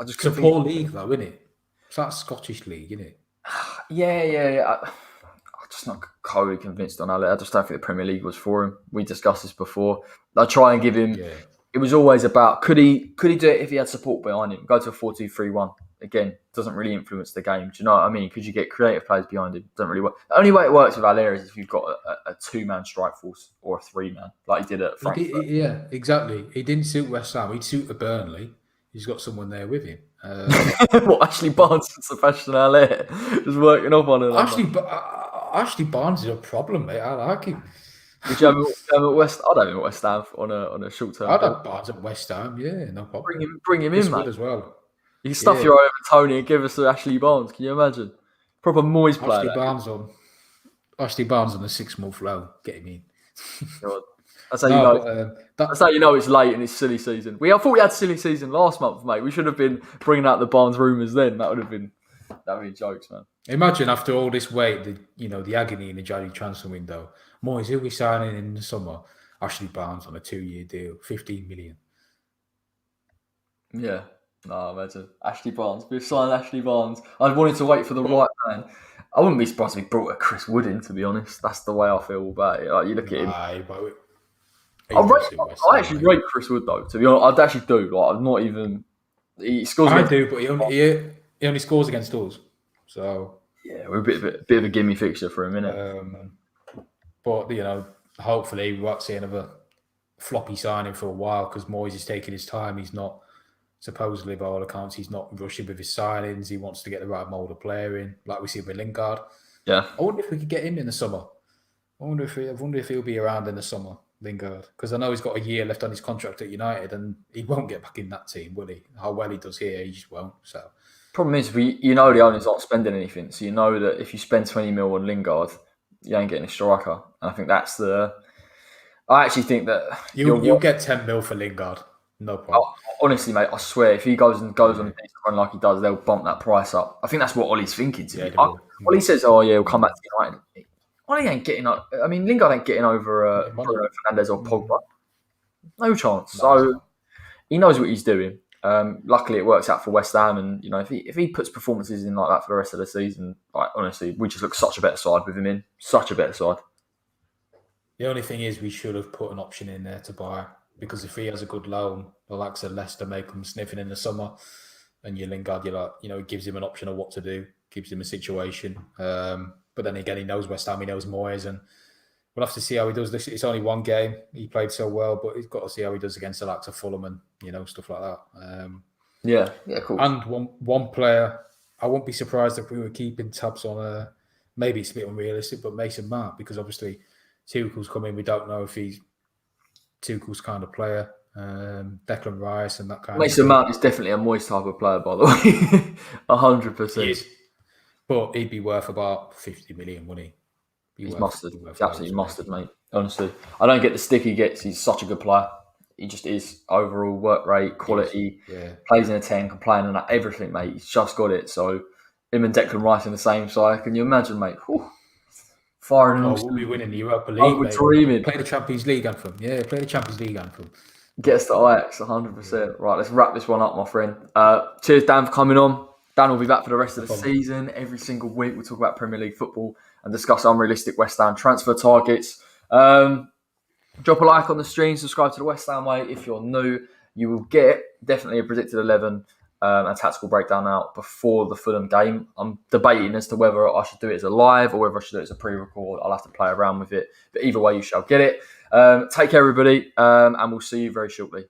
It's a poor league, though, isn't it? It's that Scottish league, isn't it? Yeah. I'm just not totally convinced on Haller. I just don't think the Premier League was for him. We discussed this before. I try and give him. Yeah. It was always about could he do it if he had support behind him? Go to a 4-2-3-1. Again, doesn't really influence the game. Do you know what I mean? Could you get creative players behind him? Doesn't really work. The only way it works with Haller is if you've got a 2-man strike force or a 3-man, like he did at Frankfurt. Yeah, exactly. He didn't suit West Ham. He'd suit a Burnley. He's got someone there with him. Ashley Barnes and Sebastian Haller just working off on it. Ashley Barnes is a problem, mate. I like him. Would you have him at West? I'd have him at West Ham on a short term. I'd have Barnes at West Ham. Yeah, no problem. Bring him in, man. As well. You can stuff your eye over Tony and give us to Ashley Barnes. Can you imagine? Proper Moyes player. Ashley Barnes on. Ashley Barnes on a 6-month loan. Get him in. God. That's how you know. But, That's how you know it's late and it's silly season. I thought we had silly season last month, mate. We should have been bringing out the Barnes rumours then. That would be jokes, man. imagine after all this wait, the agony in the January transfer window. Moyes, who we signing in the summer? Ashley Barnes on a 2-year deal, 15 million. Yeah. No, imagine. Ashley Barnes. We've signed Ashley Barnes. I wanted to wait for the right man. I wouldn't be surprised if he brought a Chris Wood in, to be honest. That's the way I feel about it. Like, you look at him. I actually rate Chris Wood, though, to be honest. I actually do. Like, I'm not even... He scores I do, but he only scores against us. So... Yeah, we're a bit of a gimme fixture for a minute. But, hopefully we won't see another floppy signing for a while because Moyes is taking his time. He's not... Supposedly, by all accounts, he's not rushing with his signings. He wants to get the right mould of player in, like we see with Lingard. Yeah. I wonder if we could get him in the summer. I wonder if he'll be around in the summer, Lingard, because I know he's got a year left on his contract at United, and he won't get back in that team, will he? How well he does here, he just won't. So, problem is, the owners aren't spending anything, so you know that if you spend 20 mil on Lingard, you ain't getting a striker. And I think that's the. I actually think that you'll get 10 mil for Lingard. No problem. Honestly, mate, I swear, if he goes on a decent run like he does, they'll bump that price up. I think that's what Ollie's thinking. Ollie says, "Oh yeah, we'll come back to United." Ollie ain't getting up. I mean, Lingard ain't getting over Bruno Fernandes or Pogba. No chance. So he knows what he's doing. Luckily, it works out for West Ham, and if he puts performances in like that for the rest of the season, like honestly, we just look such a better side with him in. Such a better side. The only thing is, we should have put an option in there to buy. Because if he has a good loan, the likes of Leicester make him sniffing in the summer, and your Lingard, it gives him an option of what to do, gives him a situation. But then again, he knows West Ham, he knows Moyes, and we'll have to see how he does this. It's only one game. He played so well, but he's got to see how he does against the likes of Fulham and stuff like that. Yeah, cool. And one player, I won't be surprised if we were keeping tabs on. Maybe it's a bit unrealistic, but Mason Mount, because obviously Tuchel's coming. We don't know if he's Tuchel's kind of player, Declan Rice and that kind Mason Mount is definitely a Moyes type of player, by the way. 100%. He is. But he'd be worth about 50 million, wouldn't he? He's mustard. He's absolutely mustard, mate. Honestly. I don't get the stick he gets. He's such a good player. He just is. Overall work rate, quality, plays in a 10, can play in everything, mate. He's just got it. So him and Declan Rice in the same side. Can you imagine, mate? Whew. We'll be winning the Europa League. We're dreaming. Play the Champions League anthem. Yeah, play the Champions League anthem. Get us to Ajax, 100%. Right, let's wrap this one up, my friend. Cheers, Dan, for coming on. Dan will be back for the rest of the season. Every single week, we'll talk about Premier League football and discuss unrealistic West Ham transfer targets. Drop a like on the stream, subscribe to the West Ham Way. If you're new, you will get definitely a predicted 11 and tactical breakdown out before the Fulham game. I'm debating as to whether I should do it as a live or whether I should do it as a pre-record. I'll have to play around with it. But either way, you shall get it. Take care, everybody, and we'll see you very shortly.